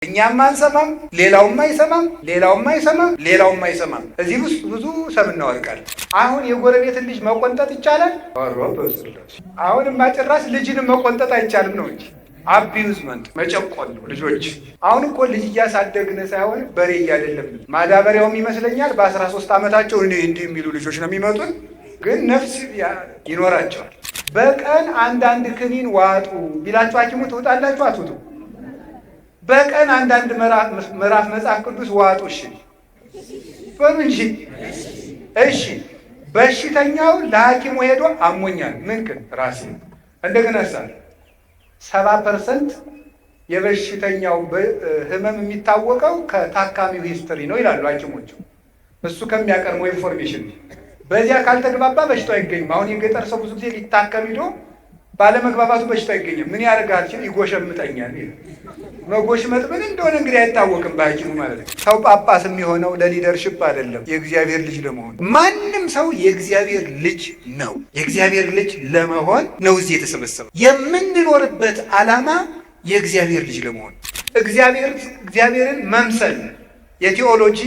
እኛም አንሰማም፣ ሌላውም አይሰማም፣ ሌላውም አይሰማም፣ ሌላውም አይሰማም። እዚህ ውስጥ ብዙ ሰም እናወርቃለን። አሁን የጎረቤትን ልጅ መቆንጠጥ ይቻላል? አሁንማ ጭራሽ ልጅንም መቆንጠጥ አይቻልም ነው እንጂ አቢዩዝመንት መጨቆን ነው። ልጆች አሁን እኮ ልጅ እያሳደግን ሳይሆን በሬ እያደለም ማዳበሪያውም ይመስለኛል በ13 ዓመታቸው እንዲህ የሚሉ ልጆች ነው የሚመጡን፣ ግን ነፍስ ይኖራቸዋል። በቀን አንዳንድ ክኒን ዋጡ ቢላችሁ ሐኪሙ ትውጣላችሁ አትውጡ? በቀን አንዳንድ ምዕራፍ መጽሐፍ ቅዱስ ዋጡ። እሺ በሉ እንጂ እሺ። በሽተኛው ለሐኪሙ ሄዶ አሞኛል ምን ግን ራሴ እንደገና 70% የበሽተኛው ህመም የሚታወቀው ከታካሚው ሂስትሪ ነው ይላሉ ሐኪሞቹ። እሱ ከሚያቀርበው ኢንፎርሜሽን በዚያ ካልተግባባ በሽታው አይገኝም። አሁን የገጠር ሰው ብዙ ጊዜ ሊታከም ሄዶ ባለመግባባቱ በሽታው አይገኝም። ምን ያደርጋል ሲል ይጎሸምጠኛል ይላል። መጎሽመጥ ምን እንደሆነ እንግዲህ አይታወቅም በሐኪሙ ማለት ነው። ሰው ጳጳስ የሚሆነው ለሊደርሽፕ አይደለም፣ የእግዚአብሔር ልጅ ለመሆን። ማንም ሰው የእግዚአብሔር ልጅ ነው። የእግዚአብሔር ልጅ ለመሆን ነው እዚህ የተሰበሰበው። የምንኖርበት ዓላማ የእግዚአብሔር ልጅ ለመሆን እግዚአብሔርን መምሰል። የቴዎሎጂ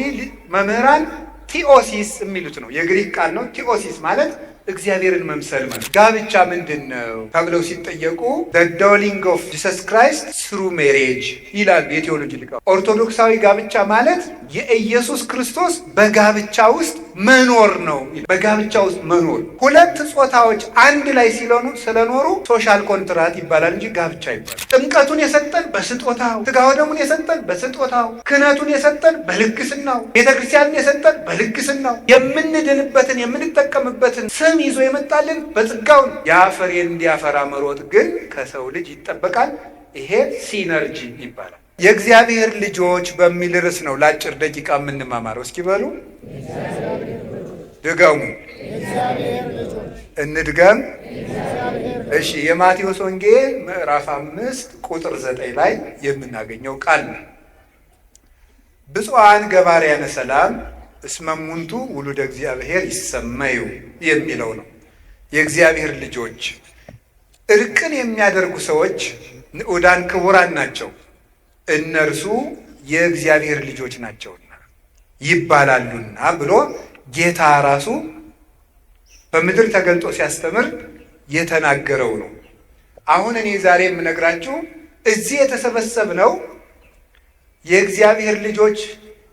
መምህራን ቲኦሲስ የሚሉት ነው፣ የግሪክ ቃል ነው። ቲኦሲስ ማለት እግዚአብሔርን መምሰል ማለት። ጋብቻ ምንድን ነው ተብለው ሲጠየቁ ዶሊንግ ኦፍ ጂሰስ ክራይስት ስሩ ሜሬጅ ይላሉ የቴዎሎጂ ሊቃውንት። ኦርቶዶክሳዊ ጋብቻ ማለት የኢየሱስ ክርስቶስ በጋብቻ ውስጥ መኖር ነው። በጋብቻ ውስጥ መኖር ሁለት ጾታዎች አንድ ላይ ስለኖሩ ሶሻል ኮንትራት ይባላል እንጂ ጋብቻ ይባላል። ጥምቀቱን የሰጠን በስጦታው፣ ሥጋ ወደሙን የሰጠን በስጦታው፣ ክህነቱን የሰጠን በልግስናው፣ ቤተክርስቲያንን የሰጠን በልግስናው፣ የምንድንበትን የምንጠቀምበትን ስም ይዞ የመጣልን በጸጋው። ያ ፍሬ እንዲያፈራ መሮጥ ግን ከሰው ልጅ ይጠበቃል። ይሄ ሲነርጂ ይባላል። የእግዚአብሔር ልጆች በሚል ርዕስ ነው ለአጭር ደቂቃ የምንማማረው። እስኪ በሉ ድገሙ። እንድገም። እሺ፣ የማቴዎስ ወንጌል ምዕራፍ 5 ቁጥር 9 ላይ የምናገኘው ቃል ነው። ብፁዓን ገባርያነ ሰላም እስመ እሙንቱ ውሉደ እግዚአብሔር ይሰመዩ የሚለው ነው። የእግዚአብሔር ልጆች እርቅን የሚያደርጉ ሰዎች ንዑዳን ክቡራን ናቸው፣ እነርሱ የእግዚአብሔር ልጆች ናቸውና ይባላሉና ብሎ ጌታ ራሱ በምድር ተገልጦ ሲያስተምር የተናገረው ነው። አሁን እኔ ዛሬ የምነግራችሁ እዚህ የተሰበሰብነው የእግዚአብሔር ልጆች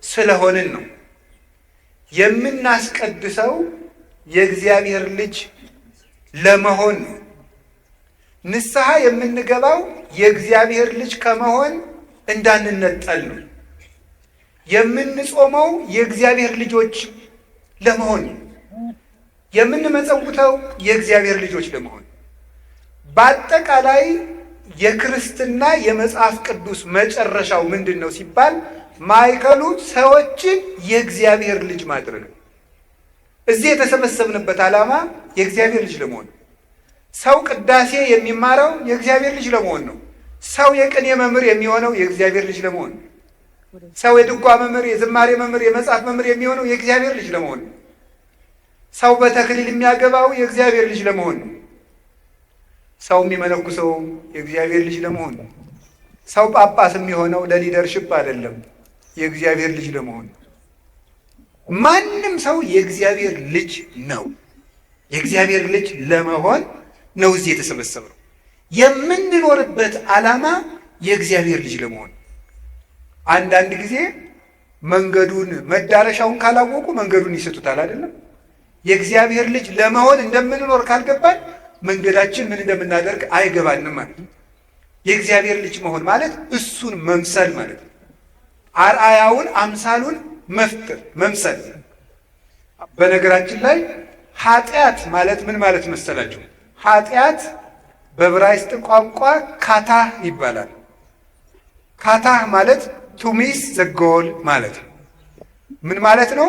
ስለሆንን ነው። የምናስቀድሰው የእግዚአብሔር ልጅ ለመሆን ነው። ንስሐ የምንገባው የእግዚአብሔር ልጅ ከመሆን እንዳንነጠል ነው። የምንጾመው የእግዚአብሔር ልጆች ለመሆን ነው። የምንመጸውተው የእግዚአብሔር ልጆች ለመሆን። በአጠቃላይ የክርስትና የመጽሐፍ ቅዱስ መጨረሻው ምንድን ነው ሲባል ማዕከሉ ሰዎችን የእግዚአብሔር ልጅ ማድረግ ነው። እዚህ የተሰበሰብንበት ዓላማ የእግዚአብሔር ልጅ ለመሆን ነው። ሰው ቅዳሴ የሚማረው የእግዚአብሔር ልጅ ለመሆን ነው። ሰው የቅኔ መምህር የሚሆነው የእግዚአብሔር ልጅ ለመሆን ነው። ሰው የድጓ መምህር፣ የዝማሬ መምህር፣ የመጽሐፍ መምህር የሚሆነው የእግዚአብሔር ልጅ ለመሆን ነው። ሰው በተክሊል የሚያገባው የእግዚአብሔር ልጅ ለመሆን ነው። ሰው የሚመነኩሰው የእግዚአብሔር ልጅ ለመሆን ነው። ሰው ጳጳስ የሚሆነው ለሊደርሽፕ አይደለም፣ የእግዚአብሔር ልጅ ለመሆን ነው። ማንም ሰው የእግዚአብሔር ልጅ ነው። የእግዚአብሔር ልጅ ለመሆን ነው እዚህ የተሰበሰበው። የምንኖርበት ዓላማ የእግዚአብሔር ልጅ ለመሆን። አንዳንድ ጊዜ መንገዱን መዳረሻውን ካላወቁ መንገዱን ይስቱታል አይደለም? የእግዚአብሔር ልጅ ለመሆን እንደምንኖር ካልገባን መንገዳችን ምን እንደምናደርግ አይገባንም ማለት ነው። የእግዚአብሔር ልጅ መሆን ማለት እሱን መምሰል ማለት ነው። አርአያውን አምሳሉን መምሰል። በነገራችን ላይ ኃጢአት ማለት ምን ማለት መሰላችሁ? ኃጢአት በዕብራይስጥ ቋንቋ ካታህ ይባላል። ካታህ ማለት ቱሚስ ዘጎል ማለት ነው። ምን ማለት ነው?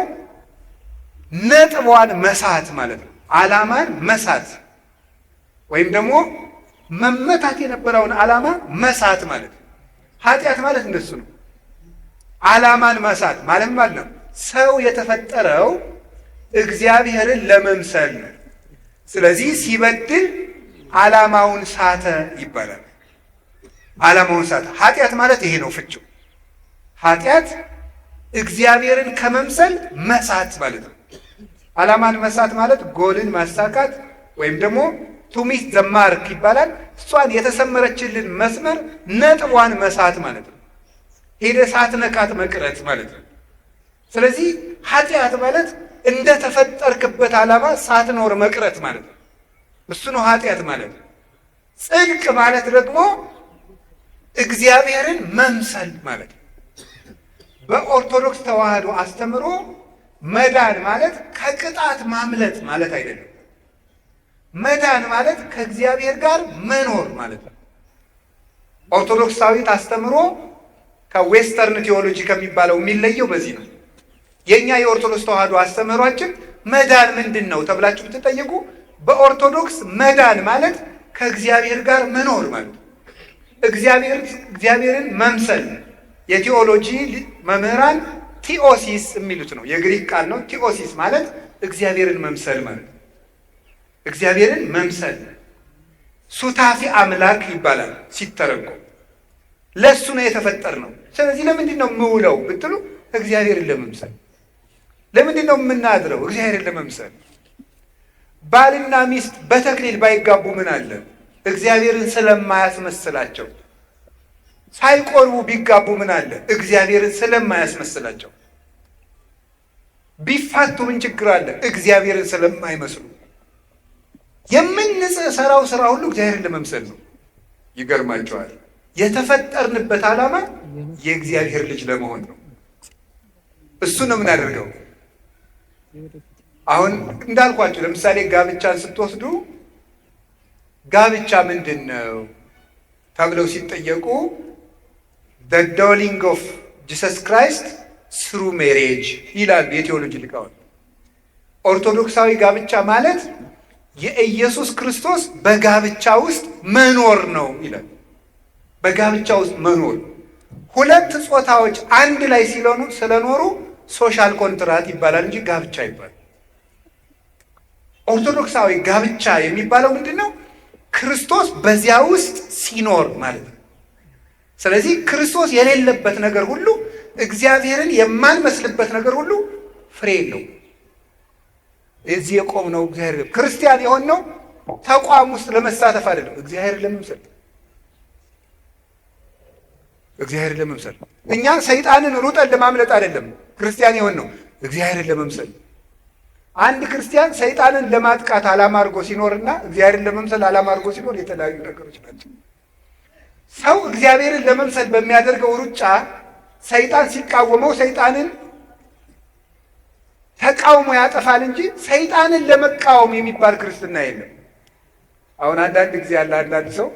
ነጥቧን መሳት ማለት ነው። ዓላማን መሳት ወይም ደግሞ መመታት የነበረውን ዓላማ መሳት ማለት ነው። ኃጢአት ማለት እንደሱ ነው። ዓላማን መሳት ማለት ማለት ነው። ሰው የተፈጠረው እግዚአብሔርን ለመምሰል ነው። ስለዚህ ሲበድል ዓላማውን ሳተ ይባላል። ዓላማውን ሳተ። ኃጢአት ማለት ይሄ ነው ፍቺው። ኃጢአት እግዚአብሔርን ከመምሰል መሳት ማለት ነው። ዓላማን መሳት ማለት ጎልን ማሳካት ወይም ደግሞ ቱሚስ ዘማርክ ይባላል። እሷን የተሰመረችልን መስመር ነጥቧን መሳት ማለት ነው። ሄደ ሳትነካት መቅረት ማለት ነው። ስለዚህ ኃጢአት ማለት እንደ ተፈጠርክበት ዓላማ ሳትኖር መቅረት ማለት ነው። እሱ ነው ኃጢአት ማለት ነው። ጽድቅ ማለት ደግሞ እግዚአብሔርን መምሰል ማለት ነው። በኦርቶዶክስ ተዋህዶ አስተምሮ መዳን ማለት ከቅጣት ማምለጥ ማለት አይደለም። መዳን ማለት ከእግዚአብሔር ጋር መኖር ማለት ነው። ኦርቶዶክሳዊት አስተምሮ ከዌስተርን ቴዎሎጂ ከሚባለው የሚለየው በዚህ ነው። የእኛ የኦርቶዶክስ ተዋህዶ አስተምህሯችን መዳን ምንድን ነው ተብላችሁ ብትጠየቁ በኦርቶዶክስ መዳን ማለት ከእግዚአብሔር ጋር መኖር ማለት ነው። እግዚአብሔርን መምሰል የቴዎሎጂ መምህራን ቲኦሲስ የሚሉት ነው። የግሪክ ቃል ነው። ቲኦሲስ ማለት እግዚአብሔርን መምሰል ማለት ነው። እግዚአብሔርን መምሰል ሱታፊ አምላክ ይባላል ሲተረጎም። ለእሱ ነው የተፈጠር ነው። ስለዚህ ለምንድን ነው የምውለው ብትሉ እግዚአብሔርን ለመምሰል። ለምንድን ነው የምናድረው? እግዚአብሔርን ለመምሰል። ባልና ሚስት በተክሊል ባይጋቡ ምን አለ? እግዚአብሔርን ስለማያስመስላቸው። ሳይቆርቡ ቢጋቡ ምን አለ? እግዚአብሔርን ስለማያስመስላቸው። ቢፋቱ ምን ችግር አለ? እግዚአብሔርን ስለማይመስሉ። የምንሰራው ስራ ሁሉ እግዚአብሔርን ለመምሰል ነው። ይገርማቸዋል። የተፈጠርንበት ዓላማ የእግዚአብሔር ልጅ ለመሆን ነው። እሱ ነው የምናደርገው። አሁን እንዳልኳቸው ለምሳሌ ጋብቻን ስትወስዱ ጋብቻ ምንድን ነው ተብለው ሲጠየቁ the dawning of Jesus Christ through marriage ይላሉ የቴዎሎጂ ሊቃውንት። ኦርቶዶክሳዊ ጋብቻ ማለት የኢየሱስ ክርስቶስ በጋብቻ ውስጥ መኖር ነው ይላል። በጋብቻ ውስጥ መኖር ሁለት ጾታዎች አንድ ላይ ስለኖሩ ሶሻል ኮንትራት ይባላል እንጂ ጋብቻ ይባላል። ኦርቶዶክሳዊ ጋብቻ የሚባለው ምንድን ነው? ክርስቶስ በዚያ ውስጥ ሲኖር ማለት ነው። ስለዚህ ክርስቶስ የሌለበት ነገር ሁሉ፣ እግዚአብሔርን የማንመስልበት ነገር ሁሉ ፍሬ የለው። እዚህ የቆምነው እግዚአብሔር ክርስቲያን የሆነው ተቋም ውስጥ ለመሳተፍ አይደለም፣ እግዚአብሔርን ለመምሰል። እግዚአብሔርን ለመምሰል እኛ ሰይጣንን ሩጠን ለማምለጥ አይደለም ክርስቲያን የሆነው፣ እግዚአብሔርን ለመምሰል። አንድ ክርስቲያን ሰይጣንን ለማጥቃት ዓላማ አድርጎ ሲኖርና እግዚአብሔርን ለመምሰል ዓላማ አድርጎ ሲኖር የተለያዩ ነገሮች ናቸው። ሰው እግዚአብሔርን ለመምሰል በሚያደርገው ሩጫ ሰይጣን ሲቃወመው ሰይጣንን ተቃውሞ ያጠፋል እንጂ ሰይጣንን ለመቃወም የሚባል ክርስትና የለም። አሁን አንዳንድ ጊዜ ያለ አንዳንድ ሰው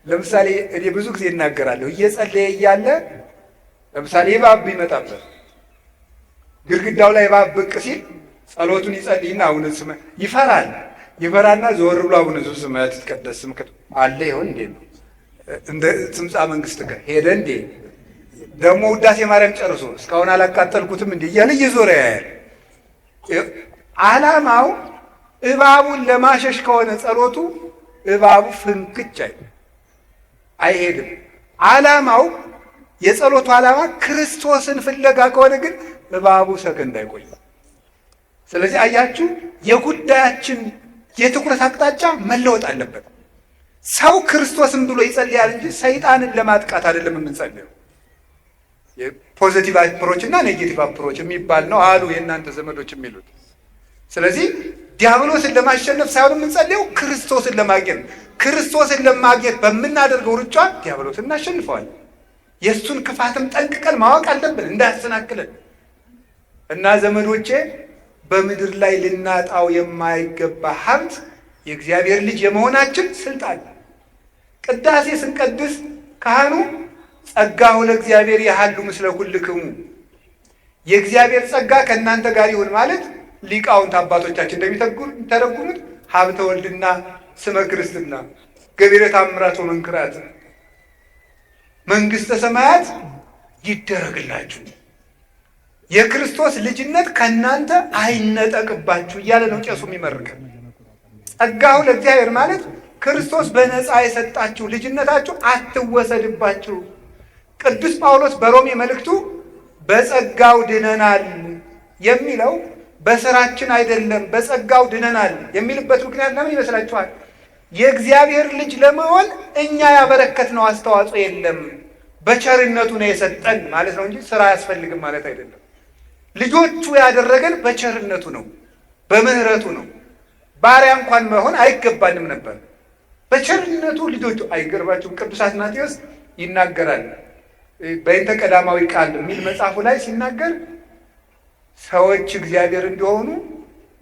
ለምሳሌ እኔ ብዙ ጊዜ እናገራለሁ። እየጸለየ እያለ ለምሳሌ እባብ ቢመጣበት ግድግዳው ላይ እባብ ብቅ ሲል ጸሎቱን ይጸልይና አቡነ ስምዐ ይፈራል። ይፈራና ዞር ብሎ አቡነ ዘበሰማያት ይትቀደስ ስምከ አለ ይሆን እንዴ ነው እንደ ትምጻ መንግስት ጋር ሄደ እንዴ ደግሞ ውዳሴ ማርያም ጨርሶ እስካሁን አላቃጠልኩትም እንዴ እያለ እየዞረ ያያል። ዓላማው እባቡን ለማሸሽ ከሆነ ጸሎቱ እባቡ ፍንክች አይሄድም። ዓላማው የጸሎቱ ዓላማ ክርስቶስን ፍለጋ ከሆነ ግን እባቡ ሰከንድ አይቆይም። ስለዚህ አያችሁ፣ የጉዳያችን የትኩረት አቅጣጫ መለወጥ አለበት። ሰው ክርስቶስን ብሎ ይጸልያል እንጂ ሰይጣንን ለማጥቃት አይደለም የምንጸልየው። የፖዚቲቭ አፕሮች እና ኔጌቲቭ አፕሮች የሚባል ነው አሉ የእናንተ ዘመዶች የሚሉት። ስለዚህ ዲያብሎስን ለማሸነፍ ሳይሆን የምንጸልየው ክርስቶስን ለማግኘት። ክርስቶስን ለማግኘት በምናደርገው ሩጫ ዲያብሎስን እናሸንፈዋለን። የእሱን ክፋትም ጠንቅቀን ማወቅ አለብን እንዳያሰናክለን። እና ዘመዶቼ በምድር ላይ ልናጣው የማይገባ ሀብት የእግዚአብሔር ልጅ የመሆናችን ስልጣን። ቅዳሴ ስንቀድስ ካህኑ ጸጋሁ ለእግዚአብሔር ያሃሉ ምስለ ኩልክሙ፣ የእግዚአብሔር ጸጋ ከእናንተ ጋር ይሁን ማለት ሊቃውንት አባቶቻችን እንደሚተረጉሙት ሀብተ ወልድና ስመ ክርስትና፣ ገቢረ ተአምራት ወመንክራት፣ መንግሥተ ሰማያት ይደረግላችሁ፣ የክርስቶስ ልጅነት ከእናንተ አይነጠቅባችሁ እያለ ነው ቄሱ የሚመርከን። ጸጋሁ ለእግዚአብሔር ማለት ክርስቶስ በነፃ የሰጣችሁ ልጅነታችሁ አትወሰድባችሁ። ቅዱስ ጳውሎስ በሮሜ መልእክቱ በጸጋው ድነናል የሚለው በስራችን አይደለም፣ በጸጋው ድነናል የሚልበት ምክንያት ለምን ይመስላችኋል? የእግዚአብሔር ልጅ ለመሆን እኛ ያበረከትነው አስተዋጽኦ የለም፣ በቸርነቱ ነው የሰጠን ማለት ነው እንጂ ስራ አያስፈልግም ማለት አይደለም። ልጆቹ ያደረገን በቸርነቱ ነው፣ በምህረቱ ነው። ባሪያ እንኳን መሆን አይገባንም ነበር። በቸርነቱ ልጆቹ አይገርባችሁም? ቅዱስ አትናቴዎስ ይናገራል በእንተ ቀዳማዊ ቃል የሚል መጽሐፉ ላይ ሲናገር ሰዎች እግዚአብሔር እንዲሆኑ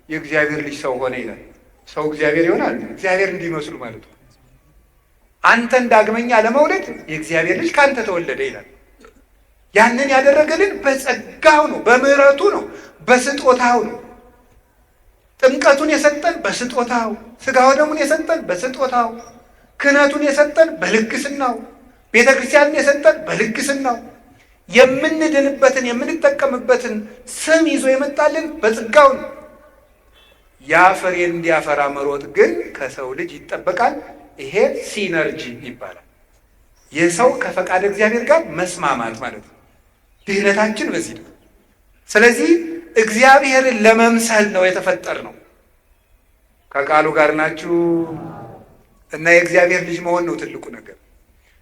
የእግዚአብሔር ልጅ ሰው ሆነ ይላል። ሰው እግዚአብሔር ይሆናል፣ እግዚአብሔር እንዲመስሉ ማለት ነው። አንተን ዳግመኛ ለመውለድ የእግዚአብሔር ልጅ ከአንተ ተወለደ ይላል። ያንን ያደረገልን በጸጋው ነው፣ በምህረቱ ነው፣ በስጦታው ነው። ጥምቀቱን የሰጠን በስጦታው፣ ሥጋው ደሙን የሰጠን በስጦታው፣ ክህነቱን የሰጠን በልግስናው፣ ቤተ ክርስቲያንን የሰጠን በልግስናው፣ የምንድንበትን የምንጠቀምበትን ስም ይዞ የመጣልን በጸጋው ነው። ያ ፍሬ እንዲያፈራ መሮጥ ግን ከሰው ልጅ ይጠበቃል። ይሄ ሲነርጂ ይባላል። የሰው ከፈቃድ እግዚአብሔር ጋር መስማማት ማለት ነው። ድህነታችን በዚህ ነው። ስለዚህ እግዚአብሔርን ለመምሰል ነው የተፈጠር ነው። ከቃሉ ጋር ናችሁ እና የእግዚአብሔር ልጅ መሆን ነው ትልቁ ነገር።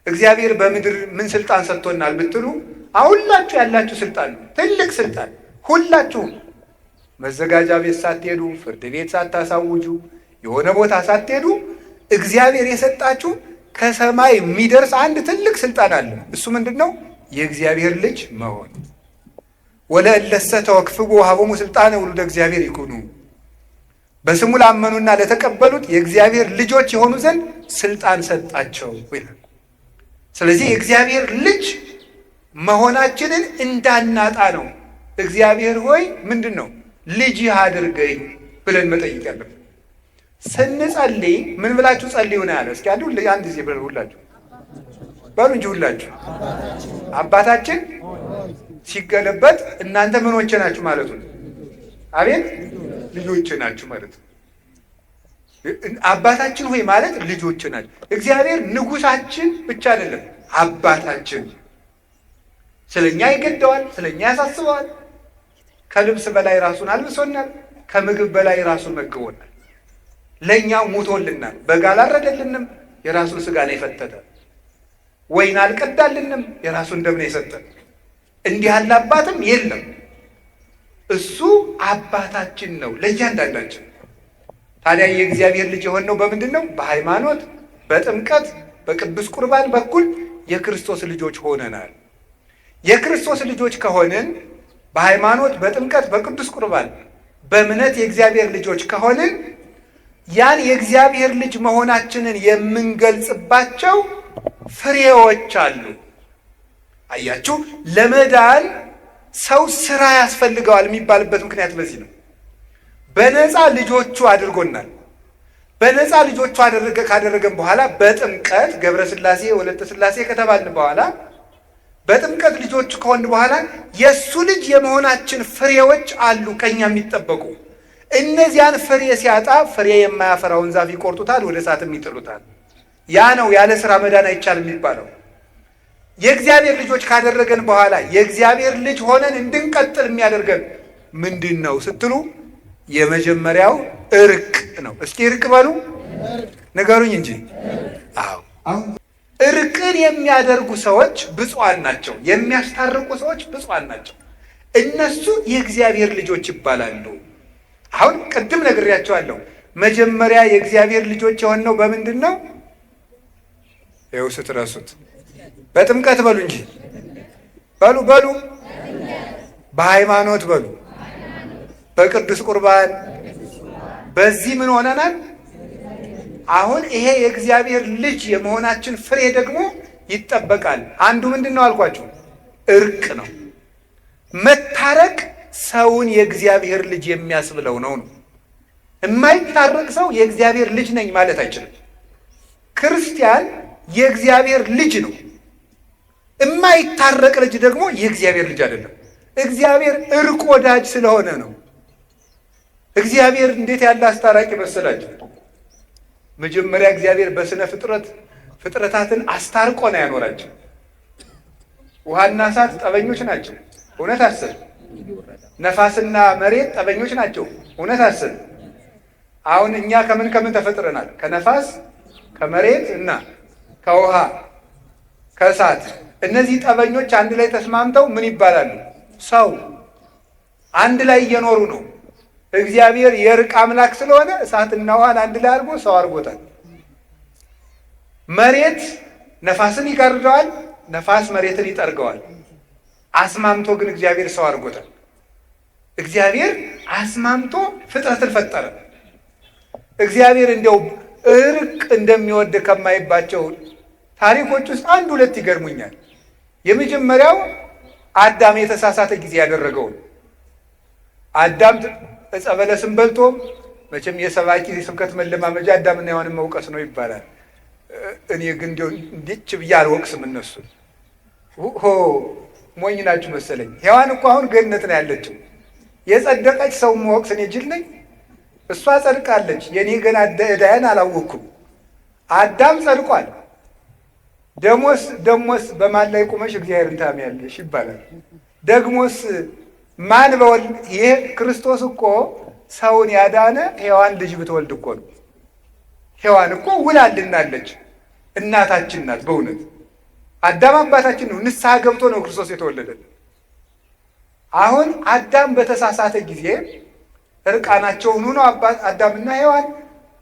እግዚአብሔር በምድር ምን ስልጣን ሰጥቶናል ብትሉ ሁላችሁ ያላችሁ ስልጣን ነው፣ ትልቅ ስልጣን። ሁላችሁም መዘጋጃ ቤት ሳትሄዱ፣ ፍርድ ቤት ሳታሳውጁ፣ የሆነ ቦታ ሳትሄዱ እግዚአብሔር የሰጣችሁ ከሰማይ የሚደርስ አንድ ትልቅ ስልጣን አለ። እሱ ምንድን ነው? የእግዚአብሔር ልጅ መሆን። ወለእለሰ ተወክፍዎ ወሀቦሙ ስልጣነ ውሉደ እግዚአብሔር ይኩኑ፣ በስሙ ላመኑና ለተቀበሉት የእግዚአብሔር ልጆች የሆኑ ዘንድ ስልጣን ሰጣቸው ይላል። ስለዚህ የእግዚአብሔር ልጅ መሆናችንን እንዳናጣ ነው። እግዚአብሔር ሆይ ምንድን ነው ልጅህ አድርገኝ ብለን መጠየቅ ያለብን። ስንጸልይ ምን ብላችሁ ጸልዩ ነው ያለ? እስኪ አንድ ጊዜ ብለን ሁላችሁ በሉ እንጂ ሁላችሁ አባታችን ሲገለበጥ እናንተ ምኖቼ ናችሁ ማለቱ ነው። አቤት ልጆቼ ናችሁ ማለት ነው። አባታችን ሆይ ማለት ልጆቼ ናችሁ። እግዚአብሔር ንጉሳችን ብቻ አይደለም፣ አባታችን። ስለኛ ይገደዋል፣ ስለኛ ያሳስበዋል። ከልብስ በላይ ራሱን አልብሶናል፣ ከምግብ በላይ ራሱን መግቦናል። ለእኛ ሙቶልናል። በግ አላረደልንም፣ የራሱን ስጋ ነው የፈተተ። ወይን አልቀዳልንም፣ የራሱን ደም ነው የሰጠን። እንዲህ ያለ አባትም የለም። እሱ አባታችን ነው ለእያንዳንዳችን። ታዲያ የእግዚአብሔር ልጅ የሆነው በምንድን ነው? በሃይማኖት፣ በጥምቀት፣ በቅዱስ ቁርባን በኩል የክርስቶስ ልጆች ሆነናል። የክርስቶስ ልጆች ከሆንን በሃይማኖት፣ በጥምቀት፣ በቅዱስ ቁርባን በእምነት የእግዚአብሔር ልጆች ከሆንን ያን የእግዚአብሔር ልጅ መሆናችንን የምንገልጽባቸው ፍሬዎች አሉ። አያችሁ፣ ለመዳን ሰው ስራ ያስፈልገዋል የሚባልበት ምክንያት በዚህ ነው። በነፃ ልጆቹ አድርጎናል። በነፃ ልጆቹ ካደረገን በኋላ በጥምቀት ገብረ ሥላሴ ወለተ ሥላሴ ከተባልን በኋላ በጥምቀት ልጆቹ ከሆን በኋላ የእሱ ልጅ የመሆናችን ፍሬዎች አሉ ከኛ የሚጠበቁ። እነዚያን ፍሬ ሲያጣ ፍሬ የማያፈራውን ዛፍ ይቆርጡታል፣ ወደ እሳትም ይጥሉታል። ያ ነው ያለ ስራ መዳን አይቻልም የሚባለው። የእግዚአብሔር ልጆች ካደረገን በኋላ የእግዚአብሔር ልጅ ሆነን እንድንቀጥል የሚያደርገን ምንድን ነው ስትሉ የመጀመሪያው እርቅ ነው። እስኪ እርቅ በሉ ንገሩኝ እንጂ። አዎ እርቅን የሚያደርጉ ሰዎች ብፁዓን ናቸው። የሚያስታርቁ ሰዎች ብፁዓን ናቸው። እነሱ የእግዚአብሔር ልጆች ይባላሉ። አሁን ቅድም ነግሬያቸዋለሁ። መጀመሪያ የእግዚአብሔር ልጆች የሆነው በምንድን ነው? ይኸው ስትረሱት በጥምቀት በሉ እንጂ በሉ በሃይማኖት በሉ፣ በቅዱስ ቁርባን። በዚህ ምን ሆነናል? አሁን ይሄ የእግዚአብሔር ልጅ የመሆናችን ፍሬ ደግሞ ይጠበቃል። አንዱ ምንድን ነው አልኳችሁ? እርቅ ነው። መታረቅ ሰውን የእግዚአብሔር ልጅ የሚያስብለው ነው። የማይታረቅ ሰው የእግዚአብሔር ልጅ ነኝ ማለት አይችልም። ክርስቲያን የእግዚአብሔር ልጅ ነው። የማይታረቅ ልጅ ደግሞ የእግዚአብሔር ልጅ አይደለም። እግዚአብሔር እርቅ ወዳጅ ስለሆነ ነው። እግዚአብሔር እንዴት ያለ አስታራቂ መሰላችሁ? መጀመሪያ እግዚአብሔር በስነ ፍጥረታትን አስታርቆ ነው ያኖራቸው። ውሃና እሳት ጠበኞች ናቸው። እውነት አስብ። ነፋስና መሬት ጠበኞች ናቸው። እውነት አስብ። አሁን እኛ ከምን ከምን ተፈጥረናል? ከነፋስ ከመሬት እና ከውሃ ከእሳት። እነዚህ ጠበኞች አንድ ላይ ተስማምተው ምን ይባላሉ? ሰው። አንድ ላይ እየኖሩ ነው። እግዚአብሔር የእርቅ አምላክ ስለሆነ እሳትና ውሃን አንድ ላይ አድርጎ ሰው አድርጎታል። መሬት ነፋስን ይጋርደዋል፣ ነፋስ መሬትን ይጠርገዋል። አስማምቶ ግን እግዚአብሔር ሰው አድርጎታል። እግዚአብሔር አስማምቶ ፍጥረትን ፈጠረ። እግዚአብሔር እንዲያው እርቅ እንደሚወድ ከማይባቸው ታሪኮች ውስጥ አንድ ሁለት ይገርሙኛል። የመጀመሪያው አዳም የተሳሳተ ጊዜ ያደረገውን። አዳም ዕፀ በለስን በልቶ፣ መቼም የሰባኪ ስብከት መለማመጃ አዳምና ሔዋንን መውቀስ ነው ይባላል። እኔ ግን እንዲች ብዬ አልወቅስም። እነሱን ሞኝ ናችሁ መሰለኝ። ሔዋን እኮ አሁን ገነት ነው ያለችው። የጸደቀች ሰው መወቅስ እኔ ጅል ነኝ? እሷ ጸድቃለች። የእኔ ገና ዕዳዬን አላወቅኩም። አዳም ጸድቋል። ደሞስ በማን ላይ ቁመሽ እግዚአብሔርን ታምያለሽ ይባላል። ደግሞስ ማን በወልድ? ይሄ ክርስቶስ እኮ ሰውን ያዳነ ሔዋን ልጅ ብትወልድ እኮ ነው። ሔዋን እኮ ውላልናለች፣ እናታችን ናት። በእውነት አዳም አባታችን ነው። ንስሐ ገብቶ ነው ክርስቶስ የተወለደልን። አሁን አዳም በተሳሳተ ጊዜ እርቃናቸውን ሆነው አዳምና ሔዋን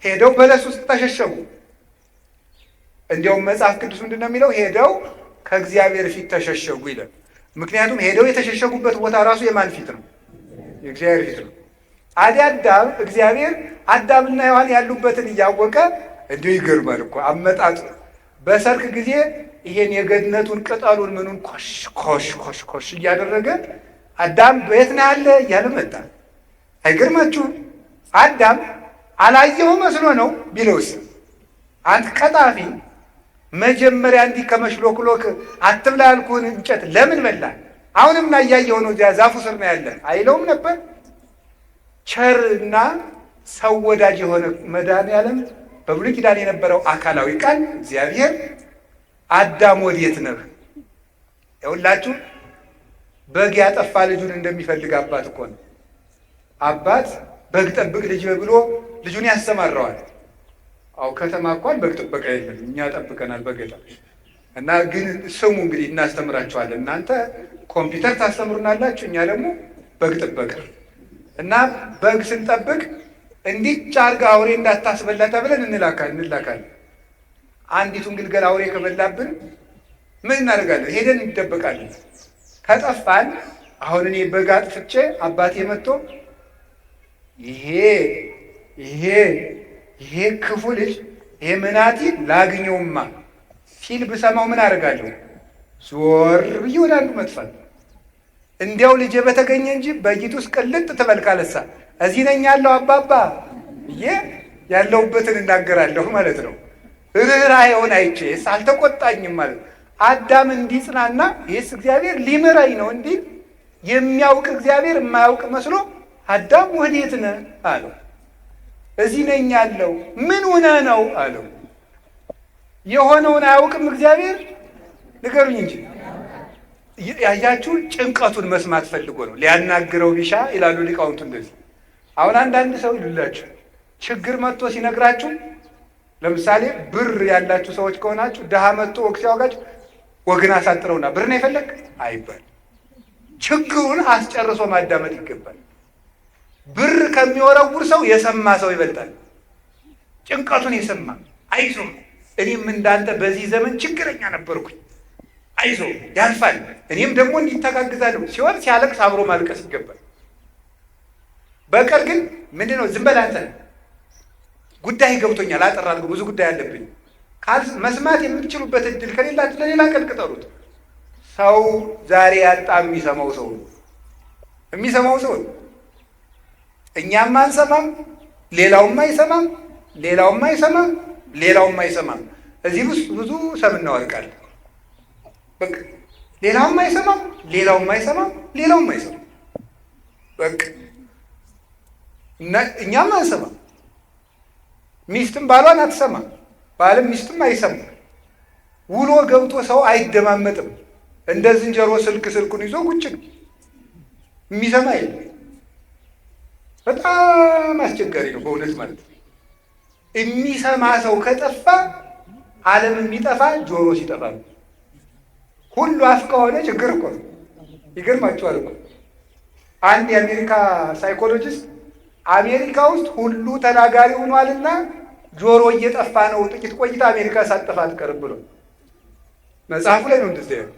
ሄደው በለስ ውስጥ ተሸሸጉ። እንዲያውም መጽሐፍ ቅዱስ ምንድን ነው የሚለው? ሄደው ከእግዚአብሔር ፊት ተሸሸጉ ይላል። ምክንያቱም ሄደው የተሸሸጉበት ቦታ ራሱ የማን ፊት ነው? የእግዚአብሔር ፊት ነው። አዳም እግዚአብሔር አዳምና ሔዋን ያሉበትን እያወቀ እንዲሁ ይገርማል እኮ አመጣጡ። በሰርክ ጊዜ ይሄን የገነቱን ቅጠሉን ምኑን ኮሽ ኮሽ ኮሽ ኮሽ እያደረገ አዳም በየት ነው ያለ እያለ መጣ። አይገርማችሁም? አዳም አላየው መስሎ ነው ቢለውስ? አንተ ቀጣፊ፣ መጀመሪያ እንዲህ ከመሽሎክሎክ አትብላ ያልኩህን እንጨት ለምን በላ? አሁንም ና እያየሁ ነው፣ እዚያ ዛፉ ስር ነው ያለ አይለውም ነበር? ቸርና ሰው ወዳጅ የሆነ መድኃኔዓለም በብሉይ ኪዳን የነበረው አካላዊ ቃል እግዚአብሔር አዳም ወዴት ነህ? ይኸውላችሁ በግ ያጠፋ ልጁን እንደሚፈልግ አባት እኮ ነው። አባት በግ ጠብቅ ልጅ ብሎ ልጁን ያሰማራዋል። አው ከተማ እንኳን በግ ጥበቃ የለም፣ እኛ ጠብቀናል በገጠር። እና ግን ስሙ እንግዲህ እናስተምራችኋለን። እናንተ ኮምፒውተር ታስተምሩናላችሁ፣ እኛ ደግሞ በግ ጥበቃ እና በግ ስንጠብቅ እንዲች አድርጋ አውሬ እንዳታስበላ ተብለን እንላካለን። አንዲቱን ግልገል አውሬ ከበላብን ምን እናደርጋለን? ሄደን እንደበቃለን። ከጠፋን አሁን እኔ በግ አጥፍቼ አባቴ መጥቶ ይሄ ክፉ ልጅ ይሄ ምናቲ ላግኘውማ ሲል ብሰማው ምን አደርጋለሁ? ዞር ብዬ ወደ አንዱ መጥፋት። እንዲያው ልጄ በተገኘ እንጂ በጊት ውስጥ ቅልጥ ትበልካለሳ እዚህ ነኝ ያለው አባባ ብዬ ያለሁበትን እናገራለሁ ማለት ነው። ርኅራኄውን አይቼ አልተቆጣኝም ማለት ነው። አዳም እንዲጽናና ይህስ እግዚአብሔር ሊምረኝ ነው እንዲህ የሚያውቅ እግዚአብሔር የማያውቅ መስሎ አዳም ወዴት ነህ አለው። እዚህ ነኝ ያለው። ምን ሆነህ ነው አለው። የሆነውን አያውቅም እግዚአብሔር? ንገሩኝ እንጂ። ያያችሁ ጭንቀቱን መስማት ፈልጎ ነው። ሊያናግረው ቢሻ ይላሉ ሊቃውንቱ እንደዚህ። አሁን አንዳንድ ሰው ይሉላችሁ ችግር መጥቶ ሲነግራችሁ፣ ለምሳሌ ብር ያላችሁ ሰዎች ከሆናችሁ ድሃ መጥቶ ወግ ሲያወጋችሁ ወግን አሳጥረውና ብር ነው የፈለግ አይባል። ችግሩን አስጨርሶ ማዳመጥ ይገባል። ብር ከሚወረውር ሰው የሰማ ሰው ይበልጣል። ጭንቀቱን የሰማ አይዞ፣ እኔም እንዳንተ በዚህ ዘመን ችግረኛ ነበርኩኝ፣ አይዞ ያልፋል፣ እኔም ደግሞ እንዲተጋግዛለሁ ሲሆን ሲያለቅስ አብሮ ማልቀስ ይገባል። በቀር ግን ምንድን ነው ዝም በል አንተ ጉዳይ ገብቶኛል፣ አጠር አድርገው ብዙ ጉዳይ አለብኝ መስማት የምትችሉበት እድል ከሌላችሁ ለሌላ ቀን ቅጠሩት። ሰው ዛሬ ያጣ የሚሰማው ሰው እኛም አንሰማም፣ ሌላውም አይሰማም፣ ሌላውም አይሰማም። እዚህ ውስጥ ብዙ ሰም እናወርቃለን። በቃ ሌላውም አይሰማም፣ ሌላውም አይሰማም። በቃ እኛም አንሰማም። ሚስትም ባሏን አትሰማም፣ ባልም ሚስትም አይሰማም። ውሎ ገብቶ ሰው አይደማመጥም። እንደ ዝንጀሮ ስልኩን ይዞ ቁጭ ነው። የሚሰማ የለም። በጣም አስቸጋሪ ነው በእውነት ማለት ነው። የሚሰማ ሰው ከጠፋ ዓለም የሚጠፋ ጆሮ ሲጠፋ ነው። ሁሉ አፍ ከሆነ ችግር እኮ ነው። ይገርማችኋል እኮ አንድ የአሜሪካ ሳይኮሎጂስት አሜሪካ ውስጥ ሁሉ ተናጋሪ ሆኗልና ጆሮ እየጠፋ ነው፣ ጥቂት ቆይታ አሜሪካ ሳትጠፋ አትቀርም ብሎ መጽሐፉ ላይ ነው እንደዚህ ያለው።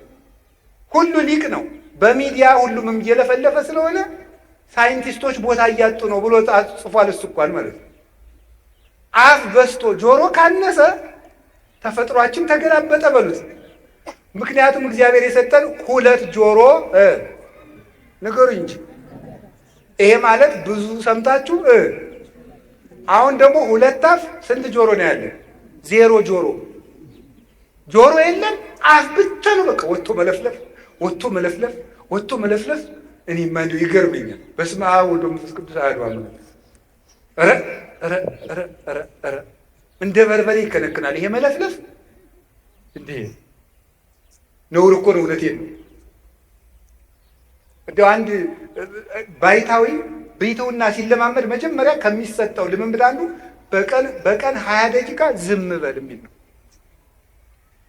ሁሉ ሊቅ ነው። በሚዲያ ሁሉም እየለፈለፈ ስለሆነ ሳይንቲስቶች ቦታ እያጡ ነው ብሎ ጽፏል። እሱ እንኳን ማለት ነው። አፍ በስቶ ጆሮ ካነሰ ተፈጥሯችን ተገላበጠ በሉት። ምክንያቱም እግዚአብሔር የሰጠን ሁለት ጆሮ ንገሩ እንጂ ይሄ ማለት ብዙ ሰምታችሁ አሁን ደግሞ ሁለት አፍ ስንት ጆሮ ነው ያለ? ዜሮ ጆሮ። ጆሮ የለም አፍ ብቻ ነው። በቃ ወጥቶ መለፍለፍ ወጥቶ መለፍለፍ ወጥቶ መለፍለፍ። እኔ ማን ይገርመኛል። በስመ አብ ወወልድ ወመንፈስ ቅዱስ አሐዱ አምላክ። ኧረ ኧረ ኧረ ኧረ ኧረ እንደ በርበሬ ይከነክናል ይሄ መለፍለፍ። እንዴ ነውር እኮ ነው። እውነቴን ነው። እንደው አንድ ባይታዊ ብሕትውና ሲለማመድ መጀመሪያ ከሚሰጠው ልምምድ አንዱ በቀን 20 ደቂቃ ዝም በል የሚል ነው።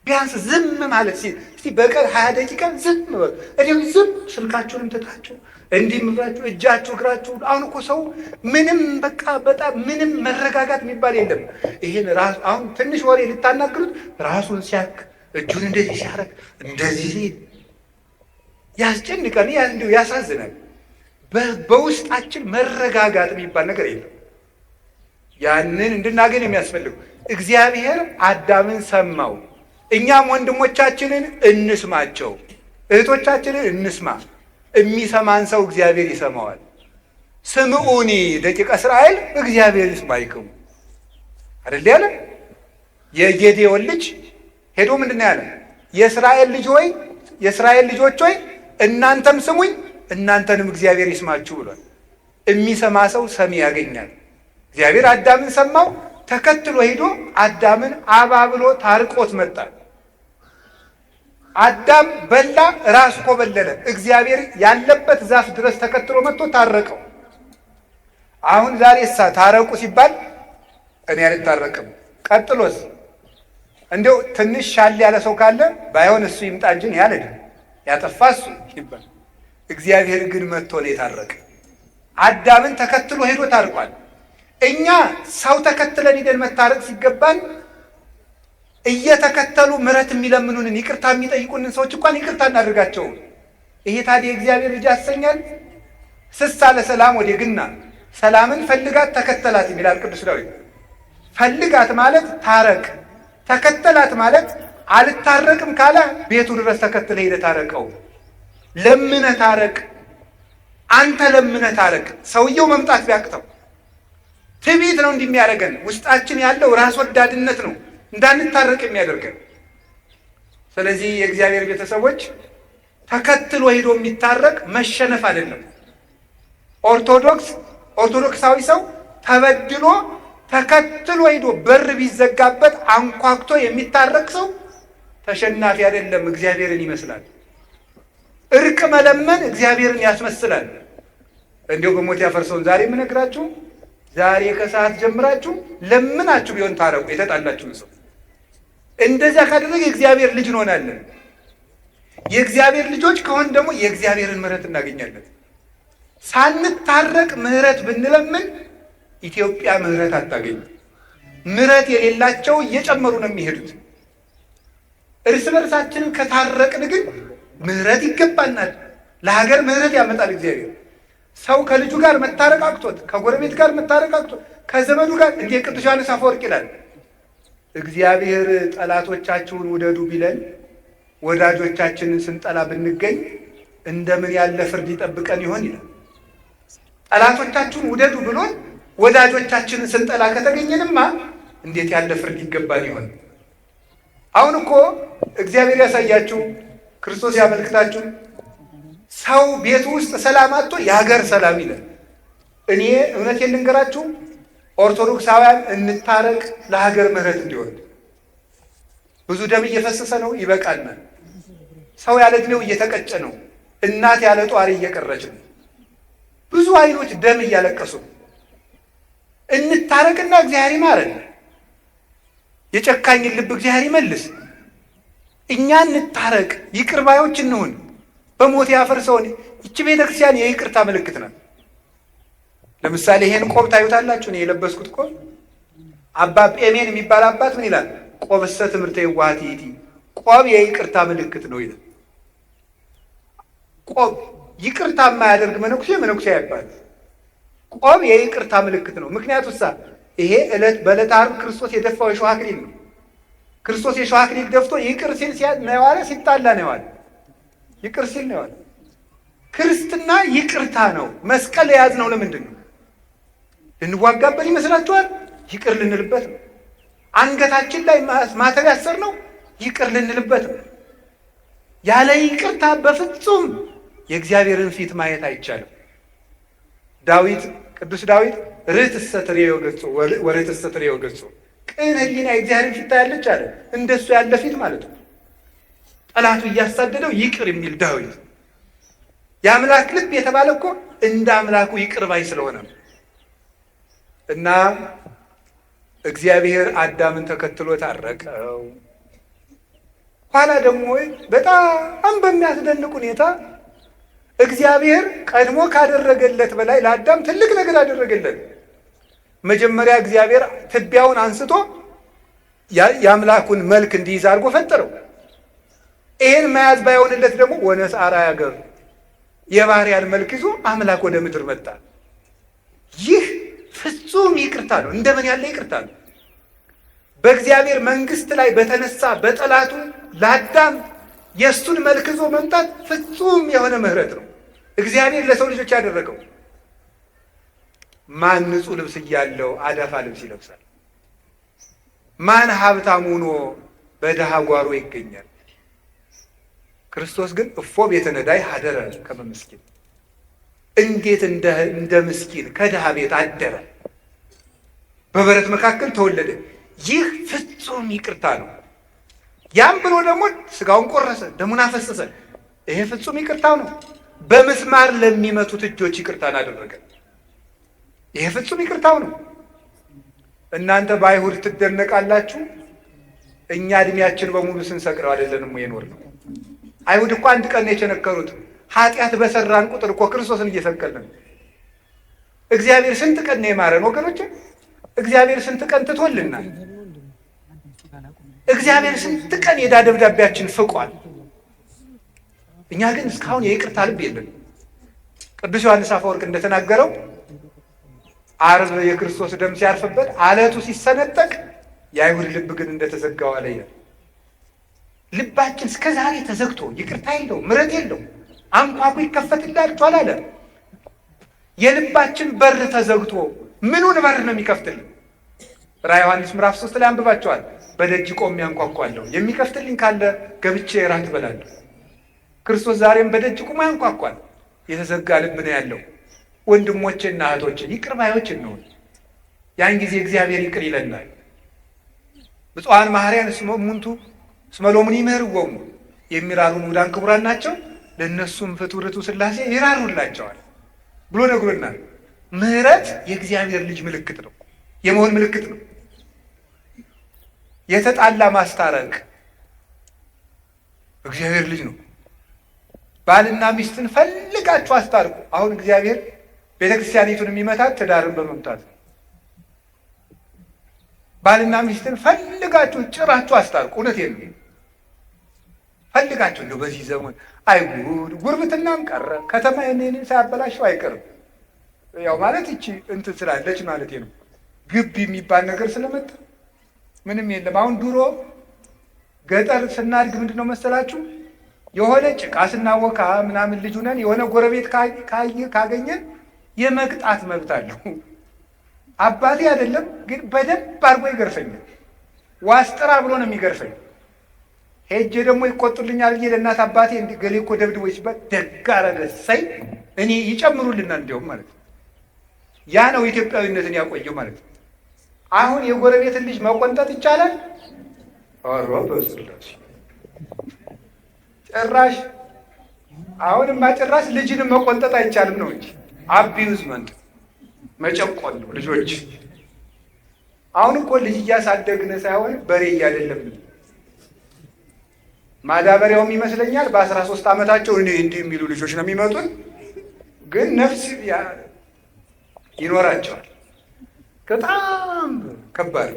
ቢያንስ ዝም ማለት እስቲ በቀን 20 ደቂቃ ዝም በል። እዲሁ ዝም ስልካችሁንም ትታችሁ እንዲህ ምራችሁ እጃችሁ እግራችሁ። አሁን እኮ ሰው ምንም በቃ በጣም ምንም መረጋጋት የሚባል የለም። ይሄን ራሱ አሁን ትንሽ ወሬ ልታናግሩት ራሱን ሲያክ እጁን እንደዚህ ሲያረግ እንደዚህ ያስጨንቃል፣ ያሳዝናል። በውስጣችን መረጋጋት የሚባል ነገር የለም። ያንን እንድናገኝ የሚያስፈልግ እግዚአብሔር አዳምን ሰማው። እኛም ወንድሞቻችንን እንስማቸው፣ እህቶቻችንን እንስማ። የሚሰማን ሰው እግዚአብሔር ይሰማዋል። ስምዑኒ ደቂቀ እስራኤል እግዚአብሔር ይስማይክሙ አይደል ያለ? የጌዴዎን ልጅ ሄዶ ምንድን ነው ያለ? የእስራኤል ልጆች ሆይ እናንተም ስሙኝ እናንተንም እግዚአብሔር ይስማችሁ ብሏል። የሚሰማ ሰው ሰሚ ያገኛል። እግዚአብሔር አዳምን ሰማው። ተከትሎ ሄዶ አዳምን አባብሎ ታርቆት መጣ። አዳም በላ፣ ራሱ ኮበለለ። እግዚአብሔር ያለበት ዛፍ ድረስ ተከትሎ መጥቶ ታረቀው። አሁን ዛሬ ታረቁ ሲባል እኔ አልታረቅም። ቀጥሎስ እንደው ትንሽ ሻል ያለ ሰው ካለ ባይሆን እሱ ይምጣ እንጂ ያለድ ያጠፋ እሱ ይባል። እግዚአብሔር ግን መጥቶ ነው የታረቀ። አዳምን ተከትሎ ሄዶ ታርቋል። እኛ ሰው ተከትለን ሄደን መታረቅ ሲገባን እየተከተሉ ምሕረት የሚለምኑንን ይቅርታ የሚጠይቁንን ሰዎች እንኳን ይቅርታ እናደርጋቸው። ይሄ ታዲያ እግዚአብሔር ልጅ ያሰኛል? ስሳ ለሰላም ወዴግና ሰላምን ፈልጋት ተከተላት ይላል ቅዱስ ዳዊት። ፈልጋት ማለት ታረቅ፣ ተከተላት ማለት አልታረቅም ካለ ቤቱ ድረስ ተከትለ ሄደ ታረቀው። ለምነ ታረቅ፣ አንተ ለምነ ታረቅ። ሰውየው መምጣት ቢያቅተው ትዕቢት ነው እንዲህ የሚያደርገን። ውስጣችን ያለው ራስ ወዳድነት ነው እንዳንታረቅ የሚያደርገን። ስለዚህ የእግዚአብሔር ቤተሰቦች ተከትሎ ሄዶ የሚታረቅ መሸነፍ አይደለም። ኦርቶዶክሳዊ ሰው ተበድሎ ተከትሎ ሄዶ በር ቢዘጋበት አንኳኩቶ የሚታረቅ ሰው ተሸናፊ አይደለም፣ እግዚአብሔርን ይመስላል። እርቅ መለመን እግዚአብሔርን ያስመስላል። እንዲሁ በሞት ያፈርሰውን ዛሬ የምነግራችሁ ዛሬ ከሰዓት ጀምራችሁ ለምናችሁ ቢሆን ታረቁ የተጣላችሁን ሰው። እንደዚያ ካደረገ የእግዚአብሔር ልጅ እንሆናለን። የእግዚአብሔር ልጆች ከሆን ደግሞ የእግዚአብሔርን ምሕረት እናገኛለን። ሳንታረቅ ምሕረት ብንለምን ኢትዮጵያ ምሕረት አታገኝም። ምሕረት የሌላቸው እየጨመሩ ነው የሚሄዱት። እርስ በርሳችንን ከታረቅን ግን ምሕረት ይገባናል። ለሀገር ምሕረት ያመጣል እግዚአብሔር። ሰው ከልጁ ጋር መታረቅ አቅቶት፣ ከጎረቤት ጋር መታረቅ አቅቶት፣ ከዘመዱ ጋር እንደ ቅዱስ ዮሐንስ አፈወርቅ ይላል እግዚአብሔር ጠላቶቻችሁን ውደዱ ቢለን ወዳጆቻችንን ስንጠላ ብንገኝ እንደምን ያለ ፍርድ ይጠብቀን ይሆን ይላል። ጠላቶቻችሁን ውደዱ ብሎን ወዳጆቻችንን ስንጠላ ከተገኘንማ እንዴት ያለ ፍርድ ይገባን ይሆን? አሁን እኮ እግዚአብሔር ያሳያችሁ፣ ክርስቶስ ያመልክታችሁ። ሰው ቤቱ ውስጥ ሰላም አጥቶ የሀገር ሰላም ይላል። እኔ እውነቴን ልንገራችሁ፣ ኦርቶዶክሳውያን እንታረቅ፣ ለሀገር ምሕረት እንዲወርድ። ብዙ ደም እየፈሰሰ ነው፣ ይበቃናል። ሰው ያለ ዕድሜው እየተቀጨ ነው። እናት ያለ ጧሪ እየቀረች ነው። ብዙ አይኖች ደም እያለቀሱ እንታረቅና እግዚአብሔር ይማረን። የጨካኝን ልብ እግዚአብሔር ይመልስ። እኛ እንታረቅ፣ ይቅር ባዮች እንሁን። በሞት ያፈርሰውን ይቺ ቤተክርስቲያን የይቅርታ ምልክት ናት። ለምሳሌ ይሄን ቆብ ታዩታላችሁ። እኔ የለበስኩት ቆብ አባ ጴሜን የሚባል አባት ምን ይላል? ቆብሰ ትምህርተ የዋሃት ይእቲ፣ ቆብ የይቅርታ ምልክት ነው ይላል። ቆብ ይቅርታ የማያደርግ መነኩሴ አይባልም። ቆብ የይቅርታ ምልክት ነው። ምክንያቱም ይሄ በዕለተ ዓርብ ክርስቶስ የደፋው የሾህ አክሊል ነው። ክርስቶስ የሾህ አክሊል ደፍቶ ይቅር ሲል ነው የዋለ፣ ሲጣላ ነው የዋለ። ይቅር ሲል ነው የዋለ። ክርስትና ይቅርታ ነው። መስቀል የያዝነው ለምንድን ነው? ልንዋጋበት ይመስላችኋል? ይቅር ልንልበት ነው። አንገታችን ላይ ማተብ ያሰርነው ይቅር ልንልበት ነው። ያለ ይቅርታ በፍጹም የእግዚአብሔርን ፊት ማየት አይቻልም። ቅዱስ ዳዊት ርትዕሰ ትሬዮ ገጹ ወርትዕሰ ትሬዮ ገጹ፣ ቅን ሕሊና የእግዚአብሔርን ፊት ታያለች አለ። እንደሱ ያለ ፊት ማለት ነው። ጠላቱ እያሳደደው ይቅር የሚል ዳዊት። የአምላክ ልብ የተባለ እኮ እንደ አምላኩ ይቅር ባይ ስለሆነ ነው። እና እግዚአብሔር አዳምን ተከትሎ ታረቀው። ኋላ ደግሞ በጣም በሚያስደንቅ ሁኔታ እግዚአብሔር ቀድሞ ካደረገለት በላይ ለአዳም ትልቅ ነገር አደረገለት። መጀመሪያ እግዚአብሔር ትቢያውን አንስቶ የአምላኩን መልክ እንዲይዝ አድርጎ ፈጠረው። ይሄን መያዝ ባይሆንለት ደግሞ ወነሥአ አርአያ ገብ፣ የባህርያን መልክ ይዞ አምላክ ወደ ምድር መጣ። ይህ ፍጹም ይቅርታ ነው። እንደምን ያለ ይቅርታ ነው! በእግዚአብሔር መንግስት ላይ በተነሳ በጠላቱ ለአዳም የእሱን መልክ ይዞ መምጣት ፍጹም የሆነ ምሕረት ነው እግዚአብሔር ለሰው ልጆች ያደረገው። ማን ንጹሕ ልብስ እያለው አዳፋ ልብስ ይለብሳል? ማን ሀብታም ሆኖ በድሃ ጓሮ ይገኛል? ክርስቶስ ግን እፎ ቤተ ነዳይ ሀደረ ከመ ምስኪን፣ እንዴት እንደ ምስኪን ከድሃ ቤት አደረ፣ በበረት መካከል ተወለደ። ይህ ፍጹም ይቅርታ ነው። ያም ብሎ ደግሞ ስጋውን ቆረሰ፣ ደሙን አፈሰሰ። ይሄ ፍጹም ይቅርታው ነው። በምስማር ለሚመቱት እጆች ይቅርታን አደረገ። ይሄ ፍጹም ይቅርታው ነው። እናንተ በአይሁድ ትደነቃላችሁ፣ እኛ እድሜያችን በሙሉ ስንሰቅረው አይደለንም የኖር ነው። አይሁድ እኮ አንድ ቀን የቸነከሩት። ኃጢአት በሰራን ቁጥር እኮ ክርስቶስን እየሰቀልን። እግዚአብሔር ስንት ቀን ነው የማረን ወገኖች? እግዚአብሔር ስንት ቀን ትቶልናል? እግዚአብሔር ስንት ቀን የዕዳ ደብዳቤያችን ፍቋል። እኛ ግን እስካሁን የይቅርታ ልብ የለን። ቅዱስ ዮሐንስ አፈወርቅ እንደተናገረው ዓርብ የክርስቶስ ደም ሲያርፍበት አለቱ ሲሰነጠቅ የአይሁድ ልብ ግን እንደተዘጋው አለ። ልባችን እስከ ዛሬ ተዘግቶ ይቅርታ የለው፣ ምሕረት የለው። አንኳኩ ይከፈትላችኋል አለ። የልባችን በር ተዘግቶ ምኑን በር ነው የሚከፍትልን? ራዕየ ዮሐንስ ምዕራፍ 3 ላይ አንብባቸዋል። በደጅ ቆሜ አንኳኳለሁ፣ የሚከፍትልኝ ካለ ገብቼ እራት እበላለሁ። ክርስቶስ ዛሬም በደጅ ቁሞ ያንኳኳል። የተዘጋ ልብ ነው ያለው። ወንድሞቼና እህቶቼ ይቅር ባዮች እንሆን። ያን ጊዜ እግዚአብሔር ይቅር ይለናል። ብፁዓን መሐርያን እስመ እሙንቱ እስመ ሎሙኒ ይምህርዎሙ፣ የሚራሩን ውዳን ክቡራን ናቸው፣ ለእነሱም ፍትው ርቱዕ ሥላሴ ይራሩላቸዋል ብሎ ነግሮናል። ምሕረት የእግዚአብሔር ልጅ ምልክት ነው፣ የመሆን ምልክት ነው። የተጣላ ማስታረቅ እግዚአብሔር ልጅ ነው። ባልና ሚስትን ፈልጋችሁ አስታርቁ። አሁን እግዚአብሔር ቤተክርስቲያኒቱን የሚመታት ትዳርን በመምታት ነው። ባልና ሚስትን ፈልጋችሁ ጭራችሁ አስታርቁ። እውነቴን ነው። ፈልጋችሁ እንደው በዚህ ዘመን አይጉድ ጉርብትናም ቀረ። ከተማ እኔን ሳያበላሸው አይቀርም። ያው ማለት ይቺ እንትን ስላለች ማለት ነው። ግቢ የሚባል ነገር ስለመጣ ምንም የለም። አሁን ድሮ ገጠር ስናድግ ምንድነው መሰላችሁ? የሆነ ጭቃ ስናወካ ምናምን ልጅ ሆነን የሆነ ጎረቤት ካገኘን የመቅጣት መብት አለው። አባቴ አይደለም ግን በደንብ አድርጎ ይገርፈኛል። ዋስጥራ ብሎ ነው የሚገርፈኝ። ሄጄ ደግሞ ይቆጡልኛል ብዬ ለእናት አባቴ ገሌ እኮ ደብድቦ ሲባል ደግ አረገ እሰይ እኔ ይጨምሩልናል እንዲያውም ማለት ነው። ያ ነው ኢትዮጵያዊነትን ያቆየው ማለት ነው። አሁን የጎረቤትን ልጅ መቆንጠጥ ይቻላል? ኧረ በስላሴ ጭራሽ አሁንማ ጭራሽ ልጅንም መቆንጠጥ አይቻልም ነው እንጂ አቢዩዝመንት መጨቆን ነው ልጆች። አሁን እኮ ልጅ እያሳደግን ሳይሆን በሬ እያደለም ማዳበሪያውም ይመስለኛል በ13 ዓመታቸው እንዲህ የሚሉ ልጆች ነው የሚመጡን፣ ግን ነፍስ ይኖራቸዋል። በጣም ከባድ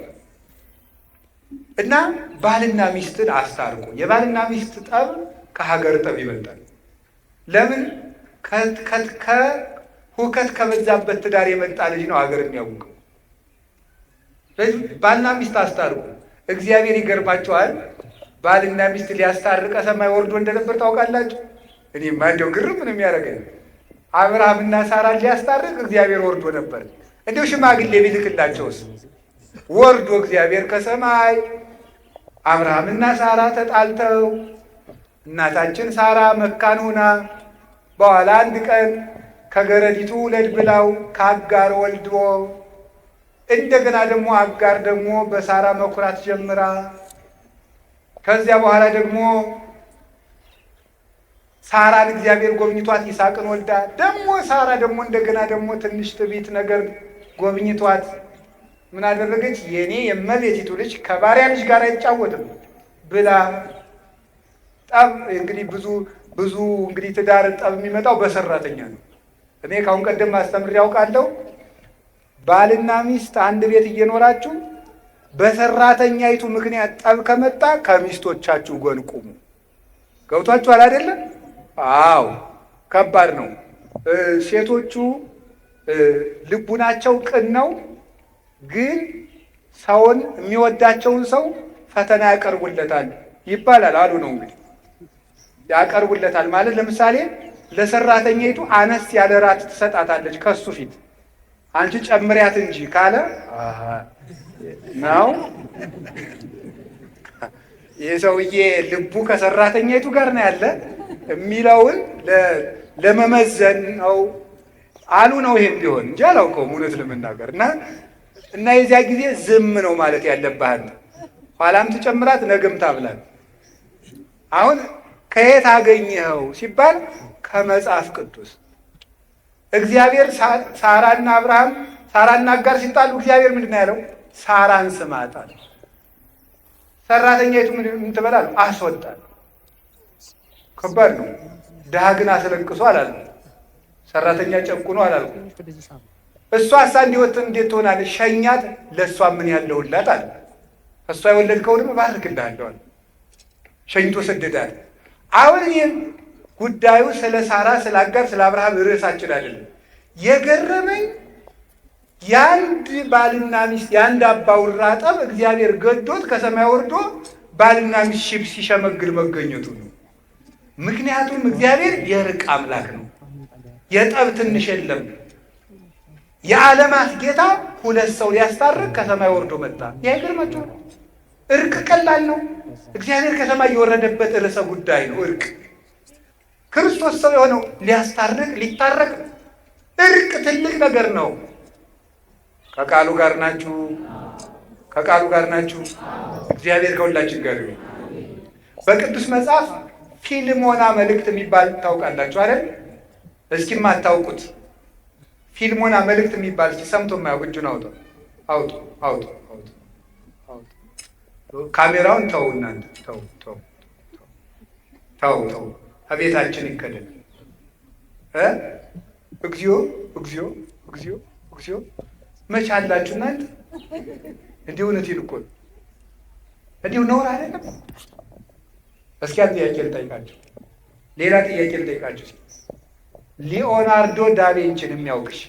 እና ባልና ሚስትን አስታርቁ። የባልና ሚስት ጠብ ከሀገር ጠብ ይበልጣል። ለምን? ከሁከት ከበዛበት ትዳር የመጣ ልጅ ነው ሀገር የሚያውቀው። ባልና ሚስት አስታርቁ። እግዚአብሔር ይገርማቸዋል። ባልና ሚስት ሊያስታርቀ ሰማይ ወርዶ እንደነበር ታውቃላችሁ? እኔማ እንደው ግርም ምን የሚያደርገኝ አብርሃምና ሳራን ሊያስታርቅ እግዚአብሔር ወርዶ ነበር። እንደው ሽማግሌ ቢልክላቸውስ? ወርዶ እግዚአብሔር ከሰማይ አብርሃምና ሳራ ተጣልተው እናታችን ሳራ መካን ሆና በኋላ አንድ ቀን ከገረዲቱ ውለድ ብላው ከአጋር ወልዶ እንደገና ደግሞ አጋር ደግሞ በሳራ መኩራት ጀምራ ከዚያ በኋላ ደግሞ ሳራን እግዚአብሔር ጎብኝቷት ይስሐቅን ወልዳ ደግሞ ሳራ ደግሞ እንደገና ደግሞ ትንሽ ትዕቢት ነገር ጎብኝቷት ምን አደረገች? የኔ የእመቤቲቱ ልጅ ከባሪያ ልጅ ጋር አይጫወትም ብላ ጠብ። እንግዲህ ብዙ እንግዲህ ትዳር ጠብ የሚመጣው በሰራተኛ ነው። እኔ ካሁን ቀደም አስተምሬ ያውቃለሁ። ባልና ሚስት አንድ ቤት እየኖራችሁ በሰራተኛይቱ ምክንያት ጠብ ከመጣ ከሚስቶቻችሁ ጎን ቁሙ። ገብቷችኋል አይደለም? አዎ፣ ከባድ ነው። ሴቶቹ ልቡናቸው ቅን ነው፣ ግን ሰውን የሚወዳቸውን ሰው ፈተና ያቀርቡለታል ይባላል አሉ ነው እንግዲህ። ያቀርቡለታል ማለት ለምሳሌ ለሰራተኛይቱ አነስ ያለ ራት ትሰጣታለች ከሱ ፊት፣ አንቺ ጨምሪያት እንጂ ካለ ነው ይህ ሰውዬ ልቡ ከሰራተኛይቱ ጋር ነው ያለ የሚለውን ለመመዘን ነው አሉ ነው። ይሄም ቢሆን እንጂ አላውቀውም እውነት ለመናገር እና የዚያ ጊዜ ዝም ነው ማለት ያለብህ። ኋላም ትጨምራት ነገም ታብላት። አሁን ከየት አገኘኸው ሲባል ከመጽሐፍ ቅዱስ። እግዚአብሔር ሳራና አብርሃም ሳራና አጋር ሲጣሉ እግዚአብሔር ምንድን ነው ያለው? ሳራን ስማት አለ። ሰራተኛይቱ ምን ትበላል? አስወጣል። ከባድ ነው። ድሃ ግን አስለቅሶ አላልኩም። ሰራተኛ ጨቁኖ አላልኩም። እሷ እንዲወት እንዴት ትሆናለች? ሸኛት፣ ለእሷ ምን ያለውላት አለ። እሷ የወለድከውንም እባርክልሃለሁ አለ። ሸኝቶ ሰደዳል። አሁን ይህም ጉዳዩ ስለ ሳራ ስለ አጋር ስለ አብርሃም ርዕሳችን አይደለም። የገረመኝ የአንድ ባልና ሚስት የአንድ አባውራ ጠብ እግዚአብሔር ገዶት ከሰማይ ወርዶ ባልና ሚስት ሲሸመግል መገኘቱ ነው። ምክንያቱም እግዚአብሔር የእርቅ አምላክ ነው። የጠብ ትንሽ የለም። የዓለማት ጌታ ሁለት ሰው ሊያስታርቅ ከሰማይ ወርዶ መጣ። ያይገርማችኋል? እርቅ ቀላል ነው። እግዚአብሔር ከሰማይ የወረደበት ርዕሰ ጉዳይ ነው እርቅ። ክርስቶስ ሰው የሆነው ሊያስታርቅ ሊታረቅ። እርቅ ትልቅ ነገር ነው። ከቃሉ ጋር ናችሁ? ከቃሉ ጋር ናችሁ? እግዚአብሔር ከሁላችን ጋር ይሁን። በቅዱስ መጽሐፍ ፊልሞና መልእክት የሚባል ታውቃላችሁ አይደል? እስኪ የማታውቁት ፊልሞና መልእክት የሚባል እስኪ ሰምቶ የማያውቅ እጁን አውጡ። ካሜራውን ተው እናንተ ተው። አቤታችን ይከደን። እግዚኦ መቼ አላችሁ እናንተ? እንዲሁ እውነቴን እኮ እንዲሁ ነውር አይደለም። እስኪ ጥያቄ ልጠይቃችሁ፣ ሌላ ጥያቄ ልጠይቃችሁ። ሊዮናርዶ ዳቪንቺን የሚያውቅሽ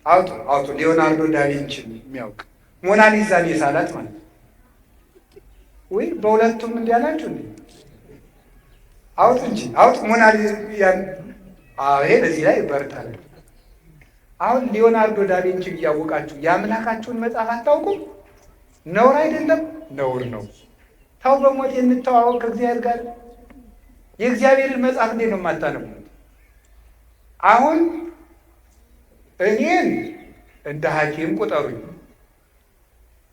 አውጡ። ሊዮናርዶ ዳቪንቺን የሚያውቅ ሞናሊዛን የሳላት ማለት ወይ? በሁለቱም እንዲህ አላችሁ እንዴ? አውጡ እንጂ አውጡ። ሞናሊዛን ይሄ በዚህ ላይ ይበርታል። አሁን ሊዮናርዶ ዳቪንቺን እያወቃችሁ የአምላካችሁን መጽሐፍ አታውቁም? ነውር አይደለም? ነውር ነው። ተው በሞት የምተዋወቅ ከእግዚአብሔር ጋር የእግዚአብሔርን መጽሐፍ እንዴት ነው የማታነቡት? አሁን እኔን እንደ ሐኪም ቁጠሩኝ።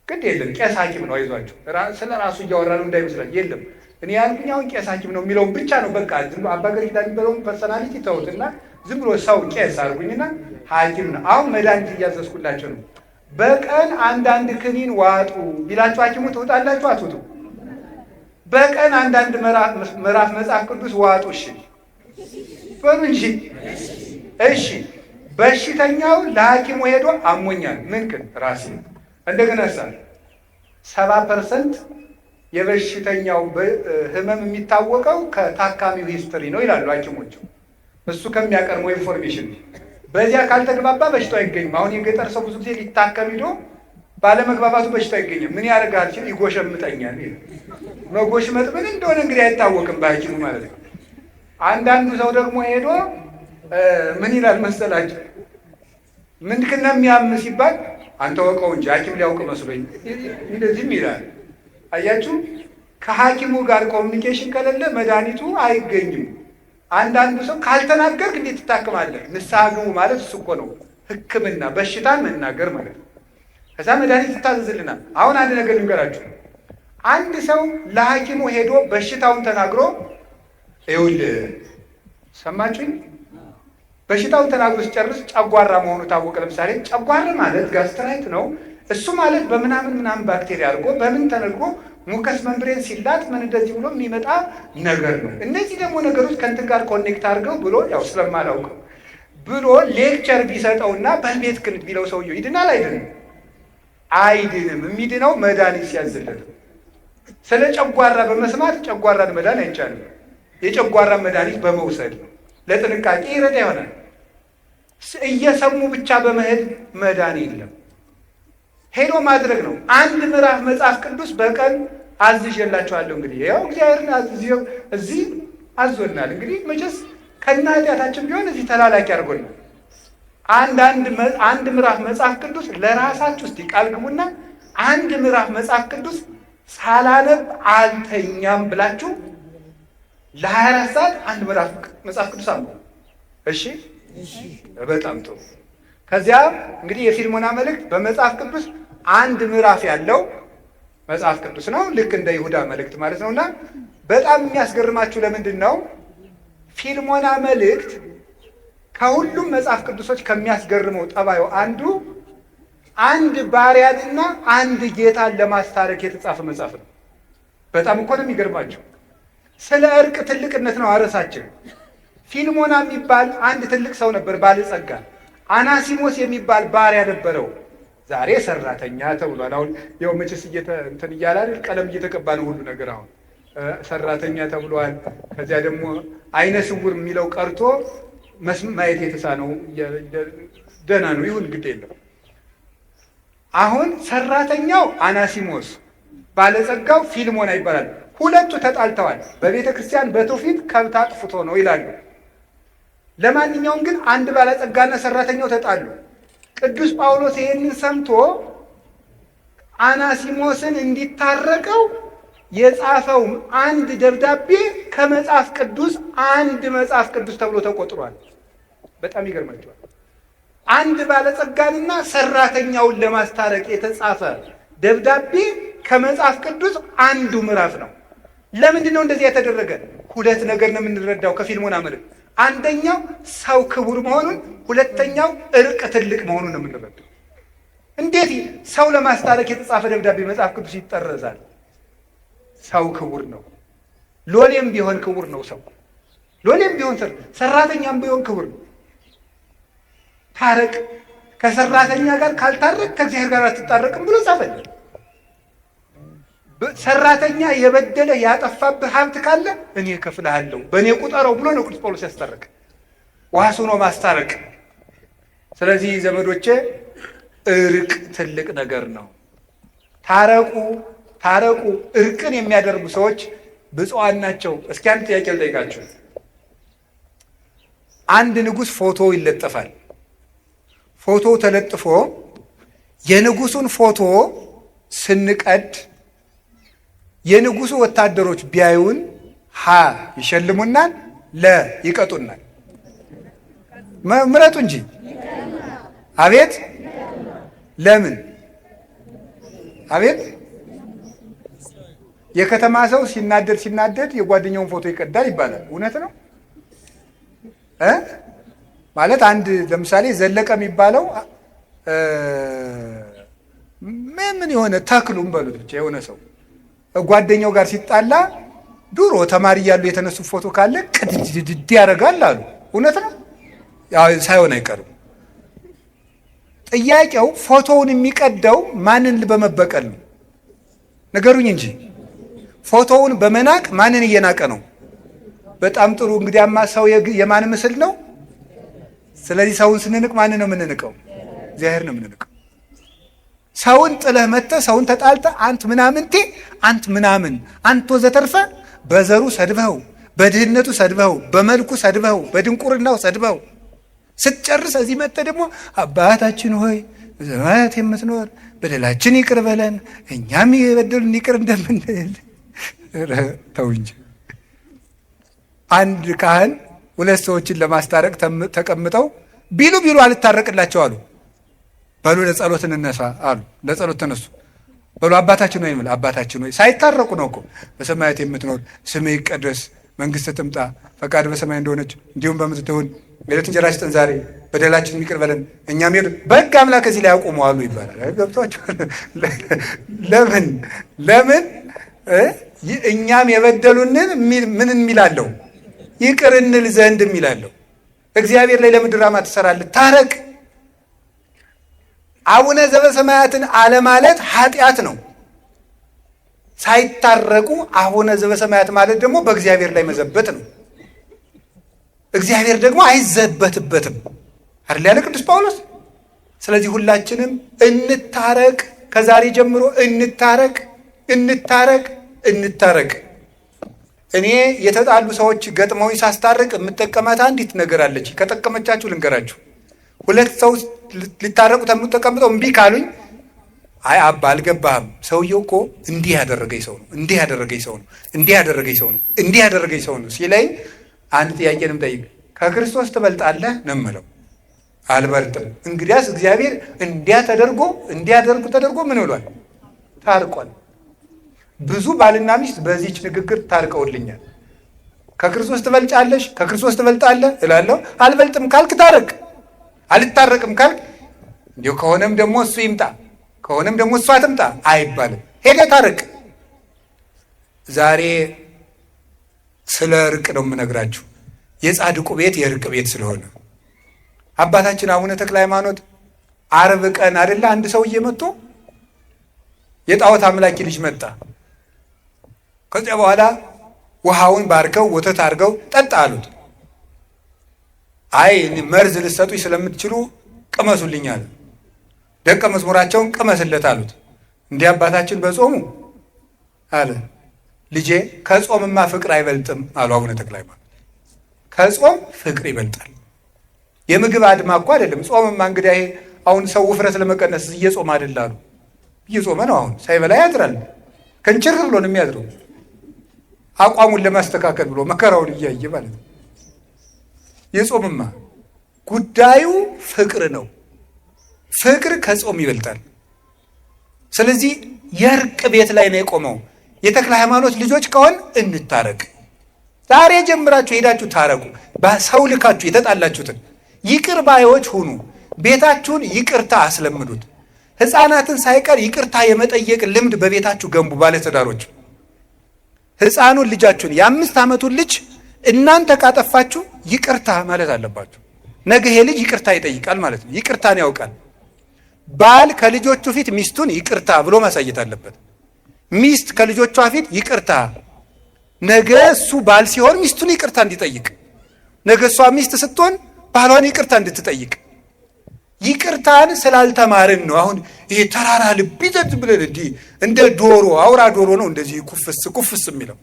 ግድ የለም ቄስ ሐኪም ነው፣ አይዟችሁ። ስለ ራሱ እያወራ ነው እንዳይመስላችሁ። የለም እኔ ያልኩኝ አሁን ቄስ ሐኪም ነው የሚለውን ብቻ ነው። በቃ ዝም ብሎ አባ ገሪላ የሚባለውን ፐርሰናሊቲ ተውትና ዝም ብሎ ሰው ቄስ አድርጉኝና ሐኪም ነው። አሁን መድኃኒት እያዘዝኩላቸው ነው። በቀን አንዳንድ ክኒን ዋጡ ቢላችሁ ሐኪሙ ትውጣላችሁ አትውጡ? በቀን አንዳንድ ምዕራፍ መጽሐፍ ቅዱስ ዋጡ። እሺ በሉ እንጂ። እሺ በሽተኛው ለሐኪሙ ሄዶ አሞኛል ምን ግን ራሴ እንደገና 70% የበሽተኛው ህመም የሚታወቀው ከታካሚው ሂስትሪ ነው ይላሉ ሐኪሞቹ። እሱ ከሚያቀርበው ኢንፎርሜሽን በዚያ ካልተግባባ በሽታው አይገኝም። አሁን የገጠር ሰው ብዙ ጊዜ ሊታከም ሄዶ ባለመግባባቱ በሽታው አይገኝም። ምን ያደርጋል ሲል ይጎሸምጠኛል። መጎሽመጥ ምን እንደሆነ እንግዲህ አይታወቅም በሐኪሙ ማለት ነው። አንዳንዱ ሰው ደግሞ ሄዶ ምን ይላል መሰላችሁ? ምንድን ነው የሚያም ሲባል አንተ ወቀው እንጂ ሐኪም ሊያውቅ መስሎኝ እንደዚህም ይላል። አያችሁ፣ ከሐኪሙ ጋር ኮሚኒኬሽን ከሌለ መድኃኒቱ አይገኝም። አንዳንዱ ሰው ካልተናገርክ እንዴት ትታክማለህ? ንስሐ ግቡ ማለት እሱ እኮ ነው ሕክምና፣ በሽታን መናገር ማለት ነው። ከዛ መድኃኒት ይታዘዝልናል። አሁን አንድ ነገር ልንገራችሁ። አንድ ሰው ለሐኪሙ ሄዶ በሽታውን ተናግሮ ይኸውልህ፣ ሰማችሁኝ? በሽታውን ተናግሮ ሲጨርስ ጨጓራ መሆኑ ታወቀ። ለምሳሌ ጨጓራ ማለት ጋስትራይት ነው። እሱ ማለት በምናምን ባክቴሪያ አድርጎ በምን ተነግሮ ሙከስ መንብሬን ሲላጥ ምን እንደዚህ ብሎ የሚመጣ ነገር ነው። እነዚህ ደግሞ ነገሮች ከእንትን ጋር ኮኔክት አድርገው ብሎ ያው ስለማላውቀው ብሎ ሌክቸር ቢሰጠውና በቤት ክንድ ቢለው ሰውየው ይድናል አይድንም? አይድንም። የሚድነው መድኃኒት ሲያዝለት። ስለ ጨጓራ በመስማት ጨጓራን መዳን አይቻልም። የጨጓራ መድኃኒት በመውሰድ ነው። ለጥንቃቄ ይረዳ ይሆናል። እየሰሙ ብቻ በመሄድ መዳን የለም። ሄዶ ማድረግ ነው። አንድ ምዕራፍ መጽሐፍ ቅዱስ በቀን አዝዤላችኋለሁ። እንግዲህ ያው እግዚአብሔርን እዚህ አዞናል። እንግዲህ መቼስ ከና ኃጢአታችን ቢሆን እዚህ ተላላኪ አድርጎናል። አንድ ምዕራፍ መጽሐፍ ቅዱስ ለራሳችሁ እስቲ ቃል ግቡና አንድ ምዕራፍ መጽሐፍ ቅዱስ ሳላነብ አልተኛም ብላችሁ ለ24 ሰዓት አንድ ምዕራፍ መጽሐፍ ቅዱስ አንብቡ። እሺ፣ በጣም ጥሩ። ከዚያ እንግዲህ የፊልሞና መልእክት በመጽሐፍ ቅዱስ አንድ ምዕራፍ ያለው መጽሐፍ ቅዱስ ነው። ልክ እንደ ይሁዳ መልእክት ማለት ነውና በጣም የሚያስገርማችሁ ለምንድን ነው ፊልሞና መልእክት ከሁሉም መጽሐፍ ቅዱሶች ከሚያስገርመው ጠባዩ አንዱ አንድ ባሪያንና አንድ ጌታን ለማስታረቅ የተጻፈ መጽሐፍ ነው። በጣም እኮ ነው የሚገርማቸው። ስለ እርቅ ትልቅነት ነው አርዕሳችን። ፊልሞና የሚባል አንድ ትልቅ ሰው ነበር፣ ባለጸጋ። አናሲሞስ የሚባል ባሪያ ነበረው። ዛሬ ሰራተኛ ተብሏል። አሁን ያው መቼስ እንትን እያለ አይደል፣ ቀለም እየተቀባ ነው ሁሉ ነገር። አሁን ሰራተኛ ተብሏል። ከዚያ ደግሞ አይነ ስውር የሚለው ቀርቶ ማየት የተሳነው ደህና ነው ይሁን ግድ የለም። አሁን ሰራተኛው አናሲሞስ፣ ባለጸጋው ፊልሞና ይባላል። ሁለቱ ተጣልተዋል። በቤተ ክርስቲያን በትውፊት ከብት አጥፍቶ ነው ይላሉ። ለማንኛውም ግን አንድ ባለጸጋና ሰራተኛው ተጣሉ። ቅዱስ ጳውሎስ ይሄንን ሰምቶ አናሲሞስን እንዲታረቀው የጻፈው አንድ ደብዳቤ ከመጽሐፍ ቅዱስ አንድ መጽሐፍ ቅዱስ ተብሎ ተቆጥሯል። በጣም ይገርማቸዋል። አንድ ባለጸጋንና ሰራተኛውን ለማስታረቅ የተጻፈ ደብዳቤ ከመጽሐፍ ቅዱስ አንዱ ምዕራፍ ነው። ለምንድን ነው እንደዚህ የተደረገ? ሁለት ነገር ነው የምንረዳው ከፊልሞና መልእክት። አንደኛው ሰው ክቡር መሆኑን፣ ሁለተኛው እርቅ ትልቅ መሆኑን ነው የምንረዳው። እንዴት ሰው ለማስታረቅ የተጻፈ ደብዳቤ መጽሐፍ ቅዱስ ይጠረዛል? ሰው ክቡር ነው። ሎሌም ቢሆን ክቡር ነው። ሰው ሎሌም ቢሆን ሰራተኛም ቢሆን ክቡር ነው። ታረቅ፣ ከሰራተኛ ጋር ካልታረቅ ከእግዚአብሔር ጋር አትታረቅም ብሎ ጻፈል። ሰራተኛ የበደለ ያጠፋብህ ሀብት ካለ እኔ እከፍልሃለሁ በእኔ ቁጠረው ብሎ ነው ቅዱስ ጳውሎስ ያስታረቅ። ዋሱ ነው ማስታረቅ። ስለዚህ ዘመዶቼ እርቅ ትልቅ ነገር ነው። ታረቁ ታረቁ። እርቅን የሚያደርጉ ሰዎች ብፁዓን ናቸው። እስኪ አንድ ጥያቄ ልጠይቃችሁ። አንድ ንጉሥ ፎቶ ይለጠፋል። ፎቶ ተለጥፎ የንጉሱን ፎቶ ስንቀድ የንጉሱ ወታደሮች ቢያዩን ሀ ይሸልሙናል፣ ለ ይቀጡናል። ምረጡ እንጂ። አቤት ለምን? አቤት የከተማ ሰው ሲናደድ የጓደኛውን ፎቶ ይቀዳል ይባላል። እውነት ነው ማለት አንድ ለምሳሌ ዘለቀ የሚባለው ምን የሆነ ተክሉም በሉት ብቻ የሆነ ሰው ጓደኛው ጋር ሲጣላ ድሮ ተማሪ እያሉ የተነሱ ፎቶ ካለ ቅድድ ያደርጋል አሉ። እውነት ነው ሳይሆን አይቀርም። ጥያቄው ፎቶውን የሚቀደው ማንን በመበቀል ነው? ነገሩኝ እንጂ ፎቶውን በመናቅ ማንን እየናቀ ነው? በጣም ጥሩ። እንግዲያማ ሰው የማን ምስል ነው? ስለዚህ ሰውን ስንንቅ ማንን ነው የምንንቀው? እግዚአብሔር ነው የምንንቀው። ሰውን ጥለህ መጥተህ ሰውን ተጣልተህ አንት ምናምንቴ አንት ምናምን አንተ ወዘተርፈ በዘሩ ሰድበው፣ በድህነቱ ሰድበው፣ በመልኩ ሰድበው፣ በድንቁርናው ሰድበው ስትጨርስ እዚህ መጥተህ ደግሞ አባታችን ሆይ በሰማያት የምትኖር በደላችን ይቅር በለን እኛም የበደሉን ይቅር እንደምንል። ተው እንጂ። አንድ ካህን ሁለት ሰዎችን ለማስታረቅ ተቀምጠው ቢሉ አልታረቅላቸው አሉ። በሉ ለጸሎት እንነሳ አሉ። ለጸሎት ተነሱ። በሉ አባታችን ሆይ የሚል አባታችን ሆይ ሳይታረቁ ነው እኮ። በሰማያት የምትኖር ስምህ ይቀደስ፣ መንግሥትህ ትምጣ፣ ፈቃድ በሰማይ እንደሆነች እንዲሁም በምድር ትሁን፣ የዕለት እንጀራችንን ስጠን ዛሬ፣ በደላችንን ይቅር በለን እኛም በሕግ አምላክ እዚህ ላይ ያቆሙ አሉ ይባላል። ገብቷቸዋል? ለምን እኛም የበደሉንን ምን የሚላለው ይቅር እንል ዘንድ የሚላለው። እግዚአብሔር ላይ ለምን ድራማ ትሰራለህ? ታረቅ። አቡነ ዘበሰማያትን አለማለት ኃጢአት ነው። ሳይታረቁ አቡነ ዘበሰማያት ማለት ደግሞ በእግዚአብሔር ላይ መዘበት ነው። እግዚአብሔር ደግሞ አይዘበትበትም አይደል ያለ ቅዱስ ጳውሎስ። ስለዚህ ሁላችንም እንታረቅ፣ ከዛሬ ጀምሮ እንታረቅ። እኔ የተጣሉ ሰዎች ገጥመውኝ ሳስታርቅ የምጠቀማት አንዲት ነገር አለች። ከጠቀመቻችሁ ልንገራችሁ። ሁለት ሰው ሊታረቁ ተቀምጠው እምቢ ካሉኝ፣ አይ አባ አልገባህም፣ ሰውየው እኮ እንዲህ ያደረገኝ ሰው ነው ሲለኝ አንድ ጥያቄንም ጠይቅ፣ ከክርስቶስ ትበልጣለህ ነው የምለው። አልበልጥም። እንግዲያስ እግዚአብሔር እንዲያደርጉ ተደርጎ ምን ብሏል? ታርቋል። ብዙ ባልና ሚስት በዚህች ንግግር ታርቀውልኛል። ከክርስቶስ ትበልጣለህ እላለሁ። አልበልጥም ካልክ ታረቅ፣ አልታረቅም ካልክ እንዲሁ ከሆነም ደግሞ እሱ ይምጣ፣ ከሆነም ደግሞ እሷ ትምጣ አይባልም። ሄደህ ታረቅ። ዛሬ ስለ እርቅ ነው የምነግራችሁ። የጻድቁ ቤት የእርቅ ቤት ስለሆነ አባታችን አቡነ ተክለ ሃይማኖት ዓርብ ቀን አይደለ አንድ ሰውዬ መጥቶ የጣዖት አምላኪ ልጅ መጣ። ከዚያ በኋላ ውሃውን ባርከው ወተት አድርገው ጠጣ አሉት። አይ መርዝ ልትሰጡኝ ስለምትችሉ ቅመሱልኝ አለ። ደቀ መዝሙራቸውን ቅመስለት አሉት። እንዲህ አባታችን በጾሙ አለ። ልጄ ከጾምማ ፍቅር አይበልጥም አሉ አቡነ ተክለ ሃይማኖት። ከጾም ፍቅር ይበልጣል። የምግብ አድማ እኮ አይደለም። ጾምማ እንግዲህ አሁን ሰው ውፍረት ለመቀነስ እየጾም አይደል አሉ። እየጾመ ነው። አሁን ሳይበላ ያድራል። ከንችር ብሎ ነው የሚያድረው፣ አቋሙን ለማስተካከል ብሎ መከራውን እያየ ማለት ነው። የጾምማ ጉዳዩ ፍቅር ነው። ፍቅር ከጾም ይበልጣል። ስለዚህ የእርቅ ቤት ላይ ነው የቆመው። የተክለ ሃይማኖት ልጆች ከሆን እንታረቅ። ዛሬ ጀምራችሁ ሄዳችሁ ታረቁ። ሰው ልካችሁ የተጣላችሁትን ይቅር ባዮች ሁኑ። ቤታችሁን ይቅርታ አስለምዱት። ሕፃናትን ሳይቀር ይቅርታ የመጠየቅ ልምድ በቤታችሁ ገንቡ። ባለትዳሮች ሕፃኑን ልጃችሁን የ5 ዓመቱን ልጅ እናንተ ካጠፋችሁ ይቅርታ ማለት አለባችሁ። ነገ ይሄ ልጅ ይቅርታ ይጠይቃል ማለት ነው። ይቅርታን ያውቃል። ባል ከልጆቹ ፊት ሚስቱን ይቅርታ ብሎ ማሳየት አለበት። ሚስት ከልጆቿ ፊት ይቅርታ፣ ነገ እሱ ባል ሲሆን ሚስቱን ይቅርታ እንዲጠይቅ፣ ነገ እሷ ሚስት ስትሆን ባሏን ይቅርታ እንድትጠይቅ። ይቅርታን ስላልተማርን ነው። አሁን ይሄ ተራራ ልብ ይዘት ብለን እንዲህ እንደ ዶሮ አውራ ዶሮ ነው እንደዚህ ኩፍስ የሚለው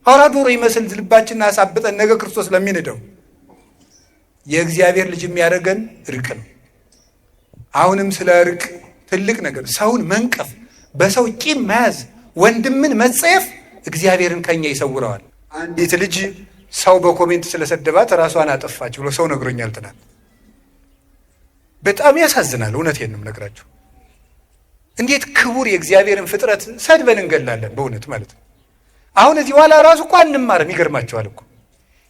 አውራ ዶሮ ይመስል ልባችንን አሳብጠን ነገ ክርስቶስ ለሚንደው። የእግዚአብሔር ልጅ የሚያደርገን እርቅ ነው። አሁንም ስለ እርቅ ትልቅ ነገር፣ ሰውን መንቀፍ፣ በሰው ቂም መያዝ፣ ወንድምን መጸየፍ እግዚአብሔርን ከኛ ይሰውረዋል። አንዲት ልጅ ሰው በኮሜንት ስለሰደባት ራሷን አጠፋች ብሎ ሰው ነግሮኛል ትናንት። በጣም ያሳዝናል። እውነቴን ነው የምነግራችሁ። እንዴት ክቡር የእግዚአብሔርን ፍጥረት ሰድበን እንገላለን። በእውነት ማለት ነው። አሁን እዚህ በኋላ ራሱ እኮ አንማርም። ይገርማቸዋል እኮ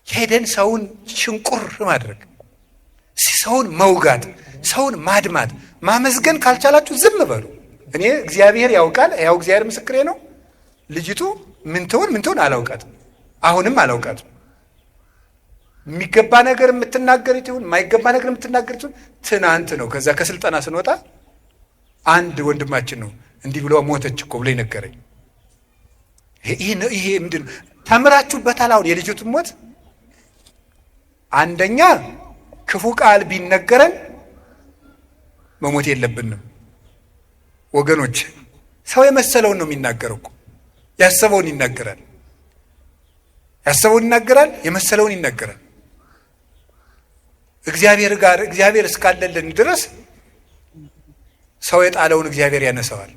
ሄደን ሰውን ሽንቁር ማድረግ፣ ሰውን መውጋት፣ ሰውን ማድማት፣ ማመስገን ካልቻላችሁ ዝም በሉ። እኔ እግዚአብሔር ያውቃል፣ ያው እግዚአብሔር ምስክሬ ነው። ልጅቱ ምን ትሆን አላውቃትም፣ አሁንም አላውቃትም። የሚገባ ነገር የምትናገሩት ይሁን የማይገባ ነገር የምትናገሩት ይሁን ትናንት ነው። ከዛ ከስልጠና ስንወጣ አንድ ወንድማችን ነው እንዲህ ብሎ ሞተች እኮ ብሎ ይነገረኝ። ይሄ ምንድን ነው? ተምራችሁበታል? አሁን የልጅቱን ሞት አንደኛ ክፉ ቃል ቢነገረን መሞት የለብንም ወገኖች። ሰው የመሰለውን ነው የሚናገረው እኮ። ያሰበውን ይናገራል፣ የመሰለውን ይናገራል። እግዚአብሔር እስካለልን ድረስ ሰው የጣለውን እግዚአብሔር ያነሳዋል።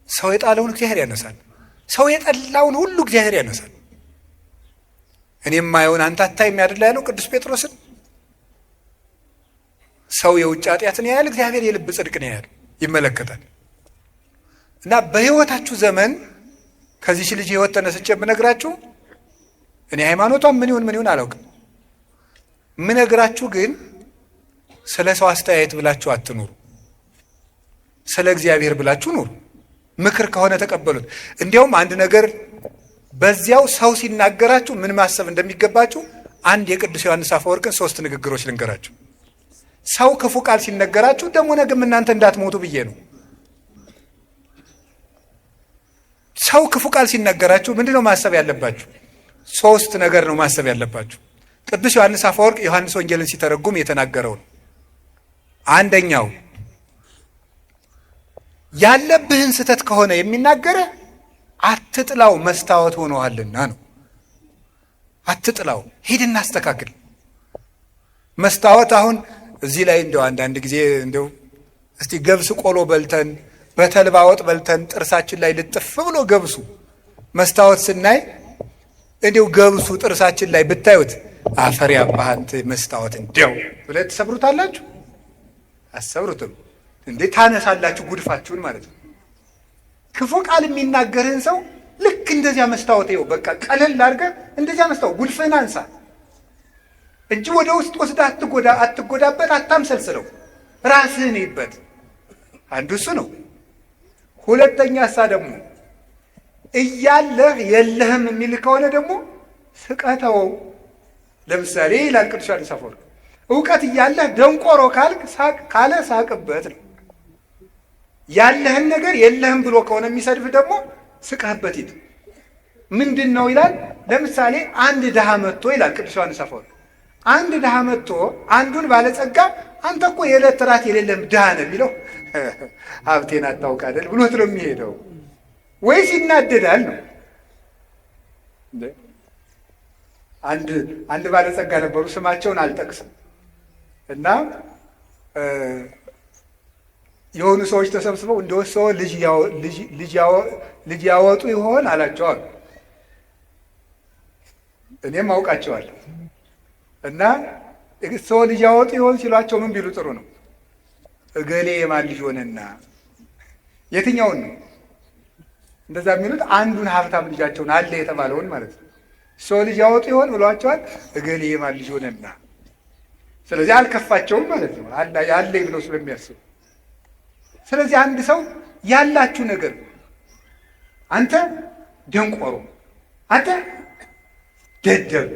ሰው የጣለውን እግዚአብሔር ያነሳል። ሰው የጠላውን ሁሉ እግዚአብሔር ያነሳል። እኔ የማየውን አንተ አታይም ያደላ ያለው ቅዱስ ጴጥሮስን። ሰው የውጭ ኃጢአትን ያያል፣ እግዚአብሔር የልብ ጽድቅን ያያል፣ ይመለከታል። እና በሕይወታችሁ ዘመን ከዚህ ልጅ ሕይወት ተነስቼ የምነግራችሁ እኔ ሃይማኖቷን ምን ይሁን አላውቅም። የምነግራችሁ ግን ስለ ሰው አስተያየት ብላችሁ አትኑሩ፣ ስለ እግዚአብሔር ብላችሁ ኑሩ። ምክር ከሆነ ተቀበሉት። እንዲያውም አንድ ነገር በዚያው ሰው ሲናገራችሁ ምን ማሰብ እንደሚገባችሁ አንድ የቅዱስ ዮሐንስ አፈወርቅን 3 ንግግሮች ልንገራችሁ። ሰው ክፉ ቃል ሲነገራችሁ ደግሞ ነገም እናንተ እንዳትሞቱ ብዬ ነው። ሰው ክፉ ቃል ሲነገራችሁ ምንድነው ማሰብ ያለባችሁ? 3 ነገር ነው ማሰብ ያለባችሁ። ቅዱስ ዮሐንስ አፈወርቅ ዮሐንስ ወንጌልን ሲተረጉም የተናገረው ነው። አንደኛው ያለብህን ስህተት ከሆነ የሚናገረ አትጥላው፣ መስታወት ሆኖሃልና ነው። አትጥላው፣ ሂድና አስተካክል። መስታወት አሁን እዚህ ላይ እንደው አንዳንድ ጊዜ እንደው እስቲ ገብስ ቆሎ በልተን በተልባ ወጥ በልተን ጥርሳችን ላይ ልጥፍ ብሎ ገብሱ መስታወት ስናይ እንደው ገብሱ ጥርሳችን ላይ ብታዩት አፈር ያባህንት መስታወት እንደው ብለ ትሰብሩታላችሁ? አሰብሩትም እንዴ? ታነሳላችሁ ጉድፋችሁን ማለት ነው። ክፉ ቃል የሚናገርህን ሰው ልክ እንደዚያ መስታወት ይኸው በቃ ቀለል አድርገህ እንደዚያ መስታወት ጉድፍህን አንሳ እንጂ ወደ ውስጥ ወስደህ አትጎዳበት፣ አታምሰልስለው፣ ራስህን ይበት። አንዱ እሱ ነው። ሁለተኛ ደግሞ እያለህ የለህም የሚል ከሆነ ደግሞ ስቀተወው። ለምሳሌ ይላል ቅዱስ ዮሐንስ አፈወርቅ እውቀት እያለህ ደንቆሮ ካልክ ካለ ሳቅበት ነው። ያለህን ነገር የለህም ብሎ ከሆነ የሚሰድብህ ደግሞ ስቀህበት ሂድ። ምንድን ነው ይላል? ለምሳሌ አንድ ድሃ መጥቶ ይላል ቅዱስ ዮሐንስ አፈወርቅ አንድ ድሃ መጥቶ አንዱን ባለጸጋ አንተ እኮ የዕለት ራት የሌለም ድሃ ነህ ቢለው ሀብቴን አታውቅ አይደል ብሎት ነው የሚሄደው። ወይስ ይናደዳል ነው። አንድ ባለጸጋ ነበሩ፣ ስማቸውን አልጠቅስም። እና የሆኑ ሰዎች ተሰብስበው እንደወሰው ልጅ ያወጡ ይሆን አላቸዋል። እኔም አውቃቸዋለሁ። እና ሰው ልጅ ያወጡ ይሆን ሲሏቸው ምን ቢሉ ጥሩ ነው? እገሌ የማን ልጅ ሆነና። የትኛውን ነው እንደዛ የሚሉት? አንዱን ሀብታም ልጃቸውን አለ የተባለውን ማለት ነው። ሰው ልጅ ያወጡ ይሆን ብሏቸዋል። እገሌ የማን ልጅ ሆነና። ስለዚህ አልከፋቸውም ማለት ነው፣ ያለኝ ብለው ስለሚያስቡ። ስለዚህ አንድ ሰው ያላችሁ ነገር አንተ ደንቆሮ፣ አንተ ደደብ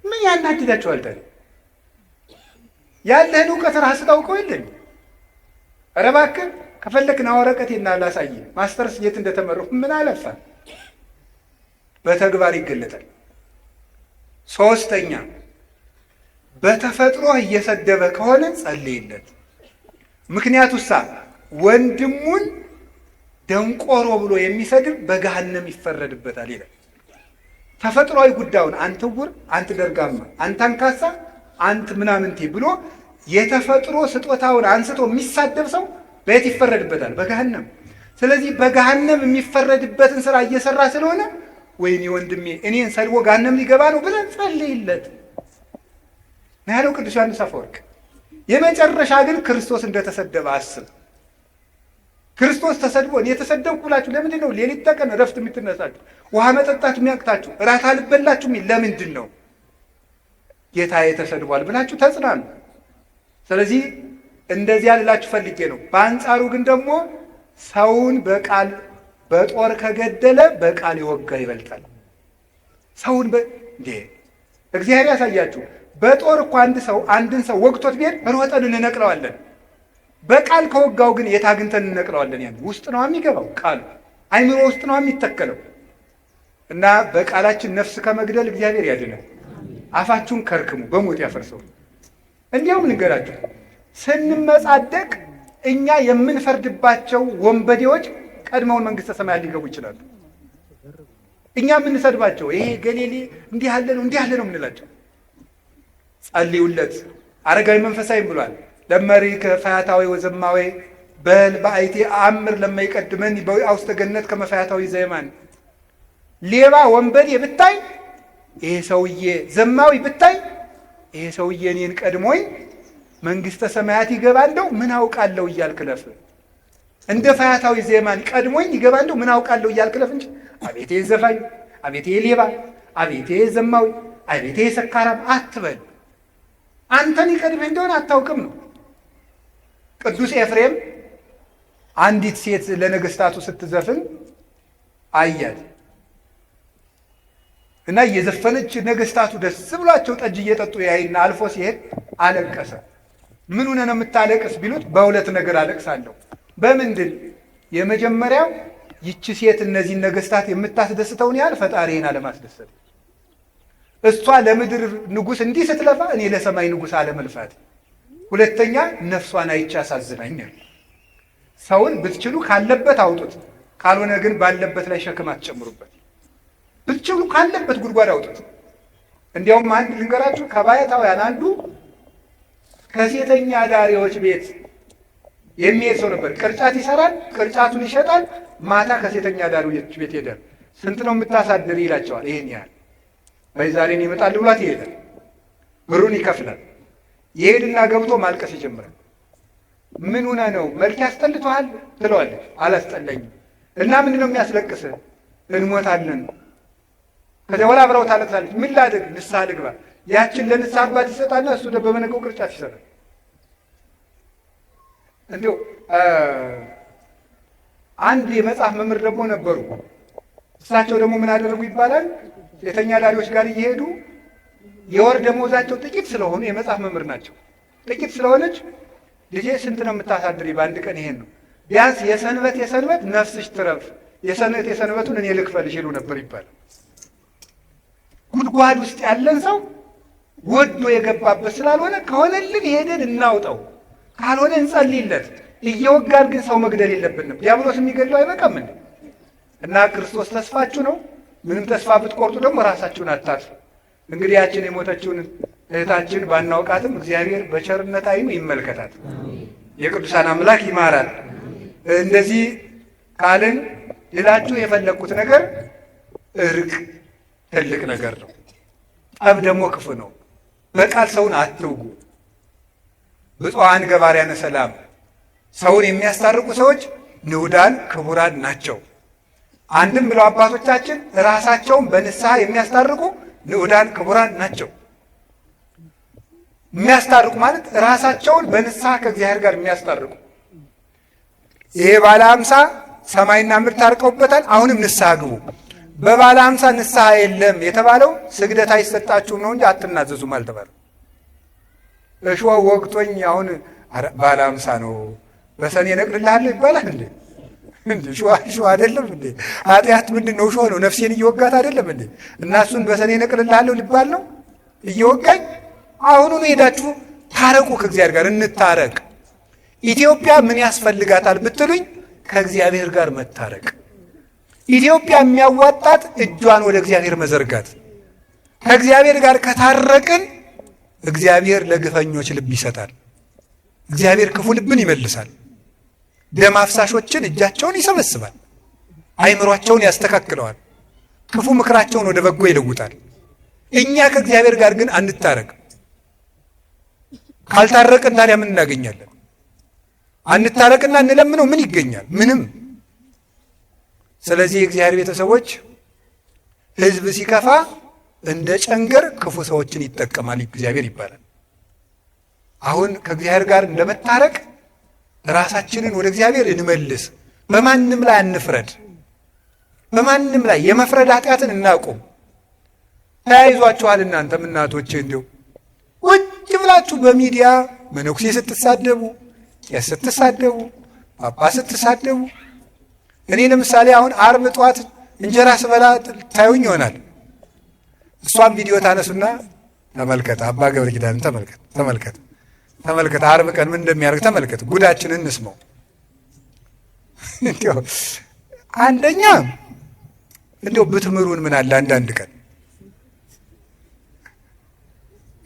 ምን ያናድዳቸዋል ታዲያ? ያለህን እውቀት ራስህ ታውቀው የለን? ኧረ እባክህ ከፈለክና ወረቀቴና ላሳይ ማስተርስ የት እንደተመረኩ ምን አለፋ። በተግባር ይገለጣል። 3ኛ በተፈጥሮ እየሰደበ ከሆነ ጸልይለት። ምክንያቱሳ ወንድሙን ደንቆሮ ብሎ የሚሰድብ በገሃነም ይፈረድበታል ይላል። ተፈጥሯዊ ጉዳዩን አንተ ዕውር፣ አንተ ደርጋማ፣ አንተ አንካሳ፣ አንተ ምናምንቴ ብሎ የተፈጥሮ ስጦታውን አንስቶ የሚሳደብ ሰው በየት ይፈረድበታል? በገሃነም። ስለዚህ በገሃነም የሚፈረድበትን ስራ እየሰራ ስለሆነ ወይኔ ወንድሜ እኔን ሰድቦ ገሃነም ሊገባ ነው ብለን ጸልይለት ነው ያለው ቅዱስ ዮሐንስ አፈወርቅ። የመጨረሻ ግን ክርስቶስ እንደተሰደበ አስብ። ክርስቶስ ተሰድቦ እኔ የተሰደብኩ ብላችሁ ለምንድን ነው ሌሊት ተቀን እረፍት የምትነሳችሁ? ውሃ መጠጣት የሚያቅታችሁ? እራት አልበላችሁ ለምንድን ነው? ጌታዬ ተሰድቧል ብላችሁ ተጽናኑ። ስለዚህ እንደዚያ ልላችሁ ፈልጌ ነው። በአንጻሩ ግን ደግሞ ሰውን በቃል በጦር ከገደለ በቃል የወጋ ይበልጣል። ሰውን እንዴ እግዚአብሔር ያሳያችሁ። በጦር እኮ አንድን ሰው ወግቶት ቢሄድ ሮጠን እንነቅለዋለን። በቃል ከወጋው ግን የት አግኝተን እንነቅለዋለን? ያን ውስጥ ነው የሚገባው፣ ቃሉ አይምሮ ውስጥ ነው የሚተከለው። እና በቃላችን ነፍስ ከመግደል እግዚአብሔር ያድነን። አፋችሁን ከርክሙ በሞት ያፈርሰው። እንዲያውም ልንገራችሁ፣ ስንመጻደቅ እኛ የምንፈርድባቸው ወንበዴዎች ቀድመውን መንግስተ ሰማያት ሊገቡ ይችላሉ። እኛ የምንሰድባቸው ይሄ ገሌሌ እንዲህ ያለ ነው እንዲህ ያለ ነው የምንላቸው፣ ጸልዩለት። አረጋዊ መንፈሳዊም ብሏል ለመሪ ከፈያታዊ ወዘማዌ በል በአይቴ አምር ለማይቀድመን በውስተ ገነት ከመፈያታዊ ዘየማን። ሌባ ወንበዴ ብታይ ይሄ ሰውዬ ዘማዊ ብታይ ይሄ ሰውዬ እኔን ቀድሞኝ መንግስተ ሰማያት ይገባለሁ ምን አውቃለሁ እያልክ ለፍ። እንደ ፈያታዊ ዘየማን ቀድሞኝ ይገባለሁ ምን አውቃለሁ እያልክ ለፍ እንጂ አቤቴ ዘፋኝ፣ አቤቴ ሌባ፣ አቤቴ ዘማዊ፣ አቤቴ ሰካራም አትበል። አንተን ይቀድምህ እንደሆነ አታውቅም ነው። ቅዱስ ኤፍሬም አንዲት ሴት ለነገስታቱ ስትዘፍን አያት እና እየዘፈነች ነገስታቱ ደስ ብሏቸው ጠጅ እየጠጡ ያይና አልፎ ሲሄድ አለቀሰ። ምን ሆነ ነው የምታለቅስ ቢሉት በሁለት ነገር አለቅሳለሁ። በምንድን? የመጀመሪያው ይቺ ሴት እነዚህን ነገስታት የምታስደስተውን ያህል ፈጣሪን አለማስደሰት። እሷ ለምድር ንጉስ እንዲህ ስትለፋ እኔ ለሰማይ ንጉስ አለመልፋት። ሁለተኛ ነፍሷን አይቻ ያሳዝናኛል። ሰውን ብትችሉ ካለበት አውጡት፣ ካልሆነ ግን ባለበት ላይ ሸክም አትጨምሩበት። ብትችሉ ካለበት ጉድጓድ አውጡት። እንዲያውም አንድ ልንገራችሁ፣ ከባሕታውያን አንዱ ከሴተኛ ዳሪዎች ቤት የሚሄድ ሰው ነበር። ቅርጫት ይሰራል፣ ቅርጫቱን ይሸጣል። ማታ ከሴተኛ ዳሪዎች ቤት ሄደ። ስንት ነው የምታሳድር ይላቸዋል። ይሄን ያህል በዛሬን ይመጣል ብሏት ይሄዳል። ብሩን ይከፍላል። ይሄድና ገብቶ ማልቀስ ይጀምራል። ምን ሆነ ነው? መልክ ያስጠልቶሃል ትለዋለች። አላስጠላኝም። እና ምንድን ነው የሚያስለቅስህ? እንሞታለን። ከዚያ በኋላ አብረው ታለቅሳለች። ምን ላድርግ? ንስሐ ልግባ። ያችን ለንስሐ አባት ይሰጣና እሱ በመነቀው ቅርጫት ይሰራል። እንዲሁ አንድ የመጽሐፍ መምህር ደግሞ ነበሩ። እሳቸው ደግሞ ምን አደረጉ ይባላል? ሴተኛ ዳሪዎች ጋር እየሄዱ የወር ደመወዛቸው ጥቂት ስለሆኑ የመጽሐፍ መምህር ናቸው። ጥቂት ስለሆነች ልጄ ስንት ነው የምታሳድሪ? በአንድ ቀን ይሄን ነው። ቢያንስ የሰንበት ነፍስሽ ትረፍ፣ የሰንበቱን እኔ ልክፈልሽ ይሉ ነበር ይባላል። ጉድጓድ ውስጥ ያለን ሰው ወዶ የገባበት ስላልሆነ ከሆነልን ሄደን እናውጣው፣ ካልሆነ እንጸልይለት። እየወጋን ግን ሰው መግደል የለብንም። ዲያብሎስ የሚገድለው አይበቃም እንዴ? እና ክርስቶስ ተስፋችሁ ነው። ምንም ተስፋ ብትቆርጡ ደግሞ ራሳችሁን አታጥፉ። እንግዲህ ያችን የሞተችውን እህታችን ባናውቃትም እግዚአብሔር በቸርነት ዓይኑ ይመልከታት። የቅዱሳን አምላክ ይማራል። እንደዚህ ካልን ልላችሁ የፈለግኩት ነገር እርቅ ትልቅ ነገር ነው። ጠብ ደግሞ ክፉ ነው። በቃል ሰውን አትውጉ። ብፁዓን ገባርያነ ሰላም፣ ሰውን የሚያስታርቁ ሰዎች ንዑዳን ክቡራን ናቸው። አንድም ብለው አባቶቻችን ራሳቸውን በንስሐ የሚያስታርቁ ንዑዳን ክቡራን ናቸው። የሚያስታርቁ ማለት ራሳቸውን በንስሐ ከእግዚአብሔር ጋር የሚያስታርቁ። ይሄ ባለ 50 ሰማይና ምድር ታርቀውበታል። አሁንም ንስሐ ግቡ። በባለ 50 ንስሐ የለም የተባለው ስግደት አይሰጣችሁም ነው እንጂ አትናዘዙም አልተባለም። እሾህ ወቅቶኝ አሁን ባለ 50 ነው በሰኔ እነቅልልሃለሁ ይባላል እንዴ? እሾህ አይደለም እንዴ? ኃጢአት ምንድን ነው? እሾህ ነው። ነፍሴን እየወጋት አይደለም እንዴ? እና እሱን በሰኔ እነቅልልሃለሁ ሊባል ነው እየወጋኝ? አሁኑኑ ሄዳችሁ ታረቁ፣ ከእግዚአብሔር ጋር እንታረቅ። ኢትዮጵያ ምን ያስፈልጋታል ብትሉኝ፣ ከእግዚአብሔር ጋር መታረቅ። ኢትዮጵያ የሚያዋጣት እጇን ወደ እግዚአብሔር መዘርጋት። ከእግዚአብሔር ጋር ከታረቅን እግዚአብሔር ለግፈኞች ልብ ይሰጣል። እግዚአብሔር ክፉ ልብን ይመልሳል። ደም አፍሳሾችን እጃቸውን ይሰበስባል። አይምሯቸውን ያስተካክለዋል። ክፉ ምክራቸውን ወደ በጎ ይለውጣል። እኛ ከእግዚአብሔር ጋር ግን አንታረቅ። ካልታረቅን ታዲያ ምን እናገኛለን? አንታረቅና እንለምነው ምን ይገኛል? ምንም። ስለዚህ የእግዚአብሔር ቤተሰቦች ሕዝብ ሲከፋ እንደ ጨንገር ክፉ ሰዎችን ይጠቀማል እግዚአብሔር ይባላል። አሁን ከእግዚአብሔር ጋር እንደመታረቅ ራሳችንን ወደ እግዚአብሔር እንመልስ። በማንም ላይ አንፍረድ። በማንም ላይ የመፍረድ ኃጢአትን እናቁም። ተያይዟችኋል። እናንተም እናቶቼ እንዲሁ ቁጭ ብላችሁ በሚዲያ መነኩሴ ስትሳደቡ፣ ቄስ ስትሳደቡ፣ ጳጳስ ስትሳደቡ። እኔ ለምሳሌ አሁን ዓርብ ጠዋት እንጀራ ስበላ ታዩኝ ይሆናል። እሷም ቪዲዮ ታነሱና ተመልከት፣ አባ ገብረ ኪዳን ተመልከት፣ ዓርብ ቀን ምን እንደሚያደርግ ተመልከት፣ ጉዳችንን እንስማው። እንዲያው አንደኛ እንዲያው ብትምሩን ምን አለ አንዳንድ ቀን።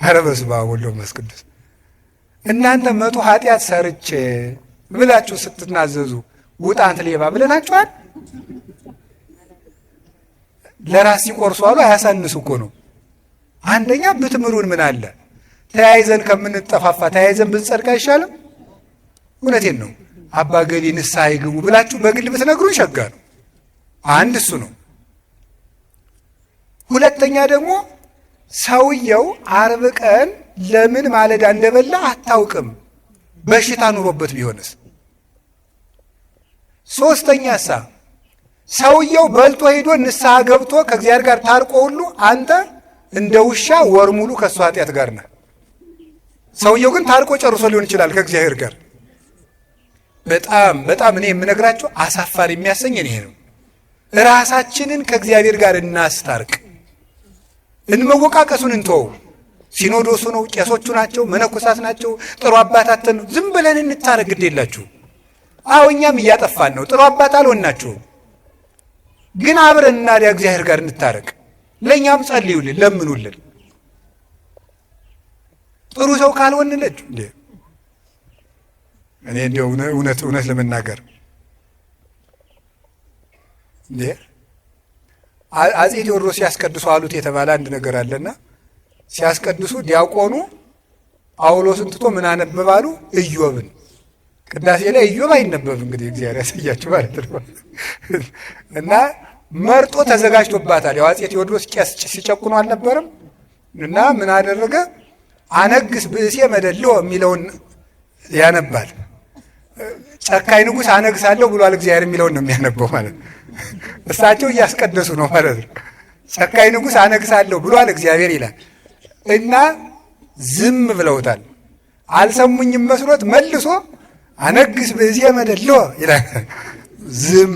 ኧረ በስመ አብ ወወልድ ወመንፈስ ቅዱስ። እናንተ 100 ኃጢአት ሰርቼ ብላችሁ ስትናዘዙ ውጣ አንተ ሌባ ብለናችኋል? ለራስ ሲቆርሱ አሉ አያሳንሱ እኮ ነው። አንደኛ ብትምሩን ምን አለ? ተያይዘን ከምንጠፋፋ ተያይዘን ብንጸድቅ አይሻልም? እውነቴን ነው። አባ ገሌ ንስሐ ይግቡ ብላችሁ በግል ብትነግሩን ሸጋ ነው። አንድ እሱ ነው። ሁለተኛ ደግሞ ሰውየው ዓርብ ቀን ለምን ማለዳ እንደበላ አታውቅም፣ በሽታ ኑሮበት ቢሆንስ? ሶስተኛ ሰውየው በልቶ ሄዶ ንስሐ ገብቶ ከእግዚአብሔር ጋር ታርቆ ሁሉ አንተ እንደ ውሻ ወር ሙሉ ከእሱ ኃጢአት ጋር ነህ። ሰውየው ግን ታርቆ ጨርሶ ሊሆን ይችላል ከእግዚአብሔር ጋር። በጣም እኔ የምነግራቸው አሳፋሪ የሚያሰኝን ይሄ ነው። ራሳችንን ከእግዚአብሔር ጋር እናስታርቅ። እንመወቃቀሱን እንተው። ሲኖዶሱ ነው፣ ቄሶቹ ናቸው፣ መነኮሳት ናቸው፣ ጥሩ አባታትን ነው። ዝም ብለን እንታረቅ። ግድ የላችሁ። አዎ እኛም እያጠፋን ነው። ጥሩ አባት አልሆናችሁም፣ ግን አብረን እናዲያ እግዚአብሔር ጋር እንታረቅ። ለእኛም ጸልዩልን፣ ለምኑልን። ጥሩ ሰው ካልሆንለች እንዴ እኔ እንዲያው እውነት ለመናገር እንዴ አፄ ቴዎድሮስ ሲያስቀድሱ አሉት የተባለ አንድ ነገር አለና ሲያስቀድሱ ዲያቆኑ ጳውሎስን ትቶ ምን አነበባሉ? ኢዮብን። ቅዳሴ ላይ ኢዮብ አይነበብ እንግዲህ እግዚአብሔር ያሳያችሁ ማለት ነው። እና መርጦ ተዘጋጅቶባታል። ያው አፄ ቴዎድሮስ ቄስ ሲጨቁኑ አልነበረም? እና ምን አደረገ? አነግስ ብእሴ መደልዎ የሚለውን ያነባል። ጨካኝ ንጉሥ አነግሳለሁ ብሏል እግዚአብሔር የሚለውን ነው የሚያነበው ማለት ነው። እሳቸው እያስቀደሱ ነው ማለት ነው። ጨካኝ ንጉሥ አነግሳለሁ ብሏል እግዚአብሔር ይላል እና ዝም ብለውታል። አልሰሙኝም መስሎት መልሶ አነግስ ብእሴ መደልዎ ይላል። ዝም።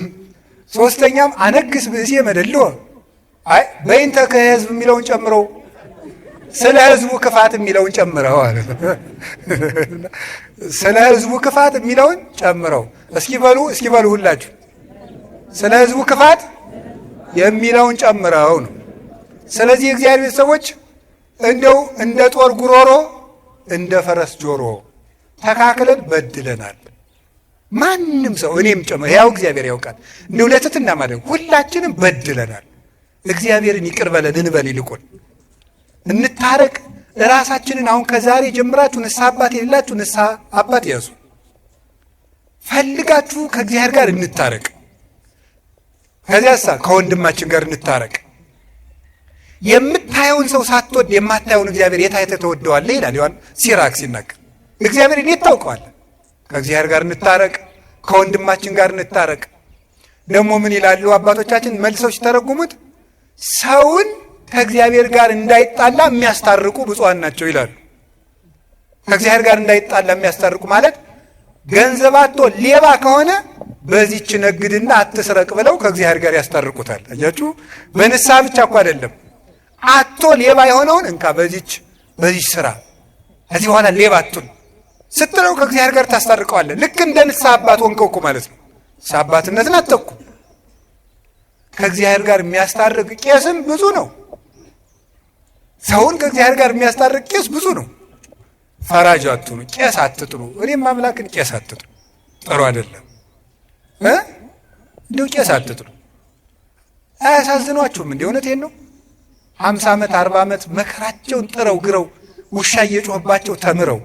ሶስተኛም አነግስ ብእሴ መደልዎ አይ በይንተ ከሕዝብ የሚለውን ጨምረው ስለ ሕዝቡ ክፋት የሚለውን ጨምረው ማለት ነው። ስለ ሕዝቡ ክፋት የሚለውን ጨምረው እስኪ በሉ ሁላችሁ ስለ ሕዝቡ ክፋት የሚለውን ጨምረው ነው። ስለዚህ የእግዚአብሔር ቤተሰቦች እንደው እንደ ጦር ጉሮሮ እንደ ፈረስ ጆሮ ተካክለን በድለናል። ማንም ሰው እኔም ጨምሮ ያው እግዚአብሔር ያውቃል። እንደው ለትትና ማለት ሁላችንም በድለናል። እግዚአብሔርን ይቅር በለን እንበል። ይልቁን እንታረቅ። ራሳችንን አሁን ከዛሬ ጀምራችሁ ንስሐ አባት የሌላችሁ ንስሐ አባት ያዙ። ፈልጋችሁ ከእግዚአብሔር ጋር እንታረቅ። ከዚያሳ ከወንድማችን ጋር እንታረቅ። የምታየውን ሰው ሳትወድ የማታየውን እግዚአብሔር የት አይተህ ተወደዋለህ ይላል ዮሐንስ ሲራክ ሲናገር። እግዚአብሔር እንዴት ታውቀዋለህ? ከእግዚአብሔር ጋር እንታረቅ፣ ከወንድማችን ጋር እንታረቅ። ደግሞ ምን ይላሉ አባቶቻችን መልሰው ሲተረጉሙት? ሰውን ከእግዚአብሔር ጋር እንዳይጣላ የሚያስታርቁ ብፁዓን ናቸው ይላሉ። ከእግዚአብሔር ጋር እንዳይጣላ የሚያስታርቁ ማለት ገንዘብ አጥቶ ሌባ ከሆነ በዚህች ነግድና አትስረቅ ብለው ከእግዚአብሔር ጋር ያስታርቁታል። አያችሁ፣ በንስሐ ብቻ እኮ አይደለም። አጥቶ ሌባ የሆነውን እንካ በዚህች ስራ ከዚህ በኋላ ሌባ አትሁን ስትለው ከእግዚአብሔር ጋር ታስታርቀዋለህ። ልክ እንደ ንስሐ አባት ወንከው እኮ ማለት ነው። ንስሐ አባትነትን አትተኩ። ከእግዚአብሔር ጋር የሚያስታርቅ ቄስም ብዙ ነው። ሰውን ከእግዚአብሔር ጋር የሚያስታርቅ ቄስ ብዙ ነው። ፈራጅ አትሁኑ፣ ቄስ አትጥሩ። እኔም አምላክን ቄስ አትጥሩ፣ ጥሩ አይደለም። እንዲሁ ቄስ አትጥሩ። አያሳዝኗችሁም? እንዲህ እውነቴን ነው። 50 ዓመት 40 ዓመት መከራቸውን ጥረው ግረው ውሻ እየጮህባቸው ተምረው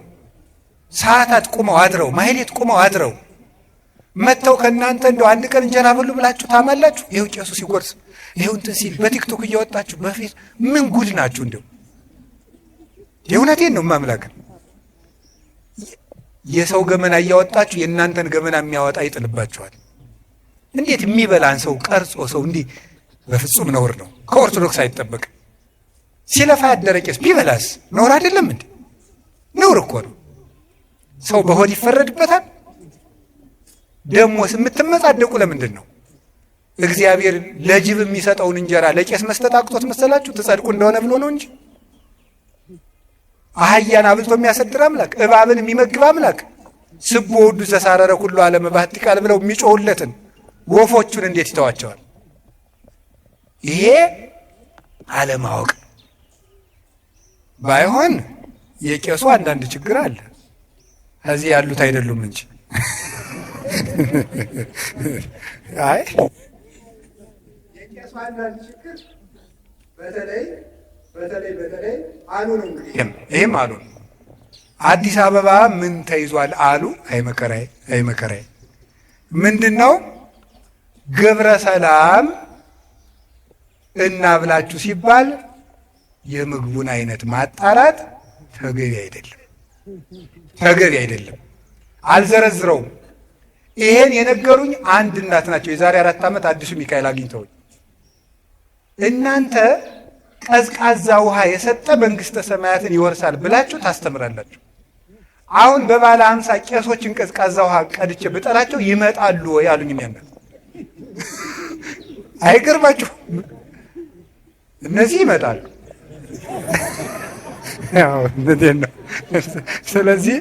ሰዓታት ቁመው አድረው ማህሌት ቁመው አድረው መጥተው ከእናንተ እንደው አንድ ቀን እንጀራ በሉ ብላችሁ ታማላችሁ? ይኸው ቄሱ ሲጎርስ ይኸው እንትን ሲል በቲክቶክ እያወጣችሁ በፊት ምን ጉድ ናችሁ? እንደው የእውነቴን ነው ማምላክን የሰው ገመና እያወጣችሁ የእናንተን ገመና የሚያወጣ ይጥልባችኋል። እንዴት የሚበላን ሰው ቀርጾ ሰው እንዲህ በፍጹም ነውር ነው። ከኦርቶዶክስ አይጠበቅም። ሲለፋ ያደረ ቄስ ቢበላስ ነውር አይደለም እንዴ? ነውር እኮ ነው። ሰው በሆድ ይፈረድበታል። ደሞስ የምትመጻደቁ ለምንድን ነው? እግዚአብሔር ለጅብ የሚሰጠውን እንጀራ ለቄስ መስጠት አቅቶት መሰላችሁ? ትጸድቁ እንደሆነ ብሎ ነው እንጂ አህያን አብልቶ የሚያሰድር አምላክ፣ እባብን የሚመግብ አምላክ፣ ስቦ ወዱ ዘሳረረ ሁሉ ዓለም ባህቲ ቃል ብለው የሚጮሁለትን ወፎቹን እንዴት ይተዋቸዋል? ይሄ አለማወቅ ባይሆን የቄሱ አንዳንድ ችግር አለ፣ እዚህ ያሉት አይደሉም እንጂ አይ የቄሱ አንዳንድ ችግር በተለይ አሉ ነው። ይሄም አሉ አዲስ አበባ ምን ተይዟል አሉ። አይ መከራዬ ምንድን ነው ግብረ ሰላም እናብላችሁ ሲባል የምግቡን አይነት ማጣራት ተገቢ አይደለም። አልዘረዝረውም። ይሄን የነገሩኝ አንድ እናት ናቸው። የዛሬ 4 ዓመት አዲሱ ሚካኤል አግኝተውኝ እናንተ ቀዝቃዛ ውሃ የሰጠ መንግስተ ሰማያትን ይወርሳል ብላችሁ ታስተምራላችሁ። አሁን በባለ 50 ቄሶችን ቀዝቃዛ ውሃ ቀድቼ ብጠራቸው ይመጣሉ ወይ አሉኝ። የሚያመጣ አይገርማችሁ? እነዚህ ይመጣሉ። ያው እንዴት ነው? ስለዚህ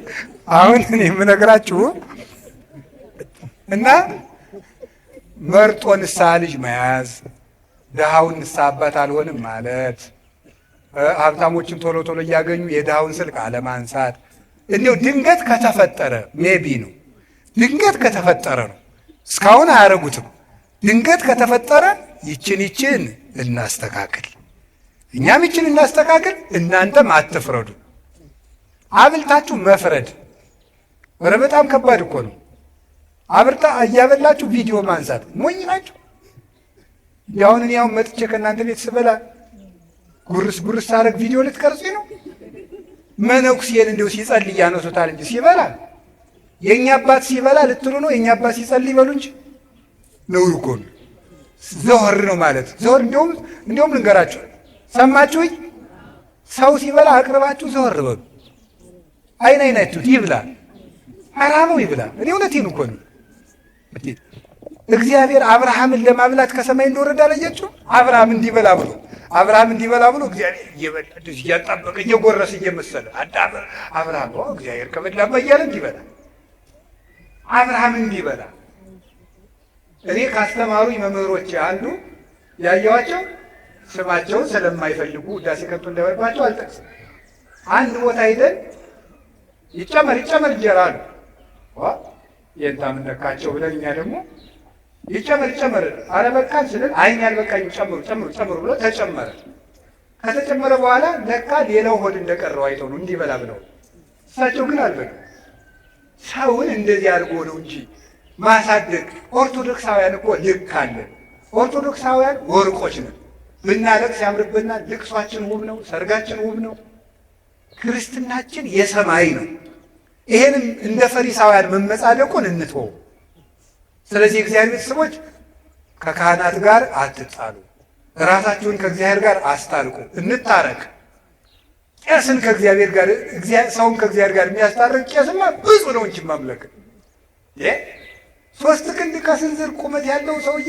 አሁን እኔ የምነግራችሁ እና መርጦ ንስሐ ልጅ መያዝ፣ ድሃውን ንስሐ አባት አልሆንም ማለት፣ ሀብታሞችን ቶሎ ቶሎ እያገኙ የድሃውን ስልክ አለማንሳት። እንዲሁ ድንገት ከተፈጠረ ሜቢ ነው፣ ድንገት ከተፈጠረ ነው። እስካሁን አያረጉትም። ድንገት ከተፈጠረ ይችን እናስተካክል፣ እኛም ይችን እናስተካክል፣ እናንተም አትፍረዱ። አብልታችሁ መፍረድ ኧረ በጣም ከባድ እኮ ነው። አብርታ እያበላችሁ ቪዲዮ ማንሳት ሞኝ ናቸው። ያሁን እኔ አሁን መጥቼ ከእናንተ ቤት ስበላ ጉርስ ሳረግ ቪዲዮ ልትቀርጹኝ ነው? መነኩሴን እንዲሁ ሲጸልይ ያነሱታል እንጂ ሲበላ የእኛ አባት ሲበላ ልትሉ ነው? የእኛ አባት ሲጸልይ ይበሉ እንጂ ነውር እኮ ነው። ዘወር ነው ማለት ዘወር። እንዲሁም ልንገራችሁ፣ ሰማችሁኝ? ሰው ሲበላ አቅርባችሁ ዘወር በሉ። አይናችሁት ይብላ፣ አራበው ይብላ። እኔ እውነቴን እኮ ነው። እግዚአብሔር አብርሃምን ለማብላት ከሰማይ እንደወረደ አላያችሁ? አብርሃም እንዲበላ ብሎ እግዚአብሔር እየበላ እያጣበቀ እየጎረሰ እየመሰለ አብርሃም እግዚአብሔር ከበላማ እያለ እንዲበላ አብርሃም እንዲበላ። እኔ ካስተማሩኝ መምህሮች አንዱ ያየዋቸው ስማቸውን ስለማይፈልጉ ውዳሴ ከንቱ እንዳይወርባቸው አልጠቅስም። አንድ ቦታ ሄደን ይጨመር እንጀራ አሉ። የእንታ ምነካቸው ብለን እኛ ደግሞ ይጨመር አረ በቃን ስልን አይን ያልበቃኝ ጨምሩ ብሎ ተጨመረ። ከተጨመረ በኋላ ለካ ሌላው ሆድ እንደቀረው አይተው ነው እንዲበላ ብለው። እሳቸው ግን አልበሉ። ሰውን እንደዚህ አድርጎ ነው እንጂ ማሳደግ። ኦርቶዶክሳውያን እኮ ልክ አለን። ኦርቶዶክሳውያን ወርቆች ነን። ብናለቅስ ያምርብናል። ልቅሷችን ውብ ነው። ሰርጋችን ውብ ነው። ክርስትናችን የሰማይ ነው። ይሄንም እንደ ፈሪሳውያን መመጻደቁን እንትወው። ስለዚህ እግዚአብሔር ቤተሰቦች ከካህናት ጋር አትጣሉ፣ ራሳችሁን ከእግዚአብሔር ጋር አስታርቁ፣ እንታረቅ። ቄስን ከእግዚአብሔር ጋር ሰውን ከእግዚአብሔር ጋር የሚያስታርቅ ቄስማ ብዙ ነው እንጂ ማምለክ 3 ክንድ ከስንዝር ቁመት ያለው ሰውዬ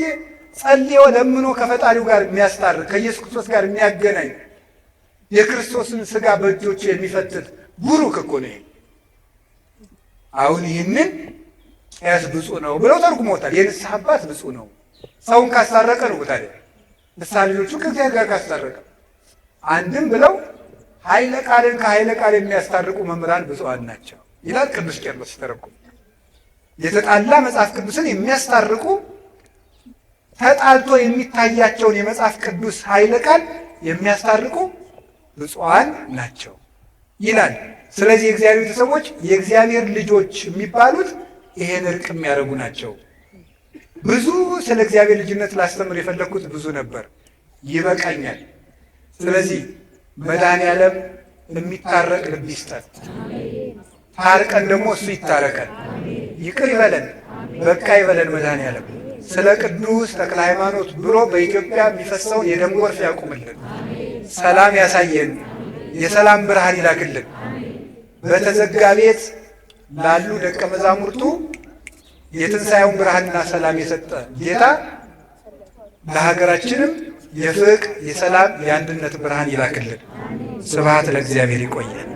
ጸልዮ ለምኖ ከፈጣሪው ጋር የሚያስታርቅ ከኢየሱስ ክርስቶስ ጋር የሚያገናኝ የክርስቶስን ሥጋ በእጆቹ የሚፈትት ቡሩክ እኮ ነው። አሁን ይህንን ቄስ ብፁዕ ነው ብለው ተርጉሞታል። የንስሐ አባት ብፁዕ ነው ሰውን ካስታረቀ ነው። ታዲያ ንስሐ ልጆቹ ከእግዚአብሔር ጋር ካስታረቀ አንድም ብለው ኃይለ ቃልን ከኃይለ ቃል የሚያስታርቁ መምህራን ብፁዓን ናቸው ይላል ቅዱስ ቄርሎስ ሲተረጉም። የተጣላ መጽሐፍ ቅዱስን የሚያስታርቁ ተጣልቶ የሚታያቸውን የመጽሐፍ ቅዱስ ኃይለ ቃል የሚያስታርቁ ብፁዓን ናቸው። ይላል። ስለዚህ የእግዚአብሔር ቤተሰቦች የእግዚአብሔር ልጆች የሚባሉት ይሄን እርቅ የሚያደርጉ ናቸው። ብዙ ስለ እግዚአብሔር ልጅነት ላስተምር የፈለግኩት ብዙ ነበር፣ ይበቃኛል። ስለዚህ መድኃኔዓለም የሚታረቅ ልብ ይስጠን፣ ታርቀን ደግሞ እሱ ይታረቀን፣ ይቅር ይበለን፣ በቃ ይበለን። መድኃኔዓለም ስለ ቅዱስ ተክለ ሃይማኖት ብሎ በኢትዮጵያ የሚፈሰውን የደም ጎርፍ ያቁምልን፣ ሰላም ያሳየን፣ የሰላም ብርሃን ይላክልን። በተዘጋ ቤት ላሉ ደቀ መዛሙርቱ የትንሣኤውን ብርሃንና ሰላም የሰጠ ጌታ ለሀገራችንም የፍቅር፣ የሰላም፣ የአንድነት ብርሃን ይላክልን። ስብሐት ለእግዚአብሔር። ይቆየን።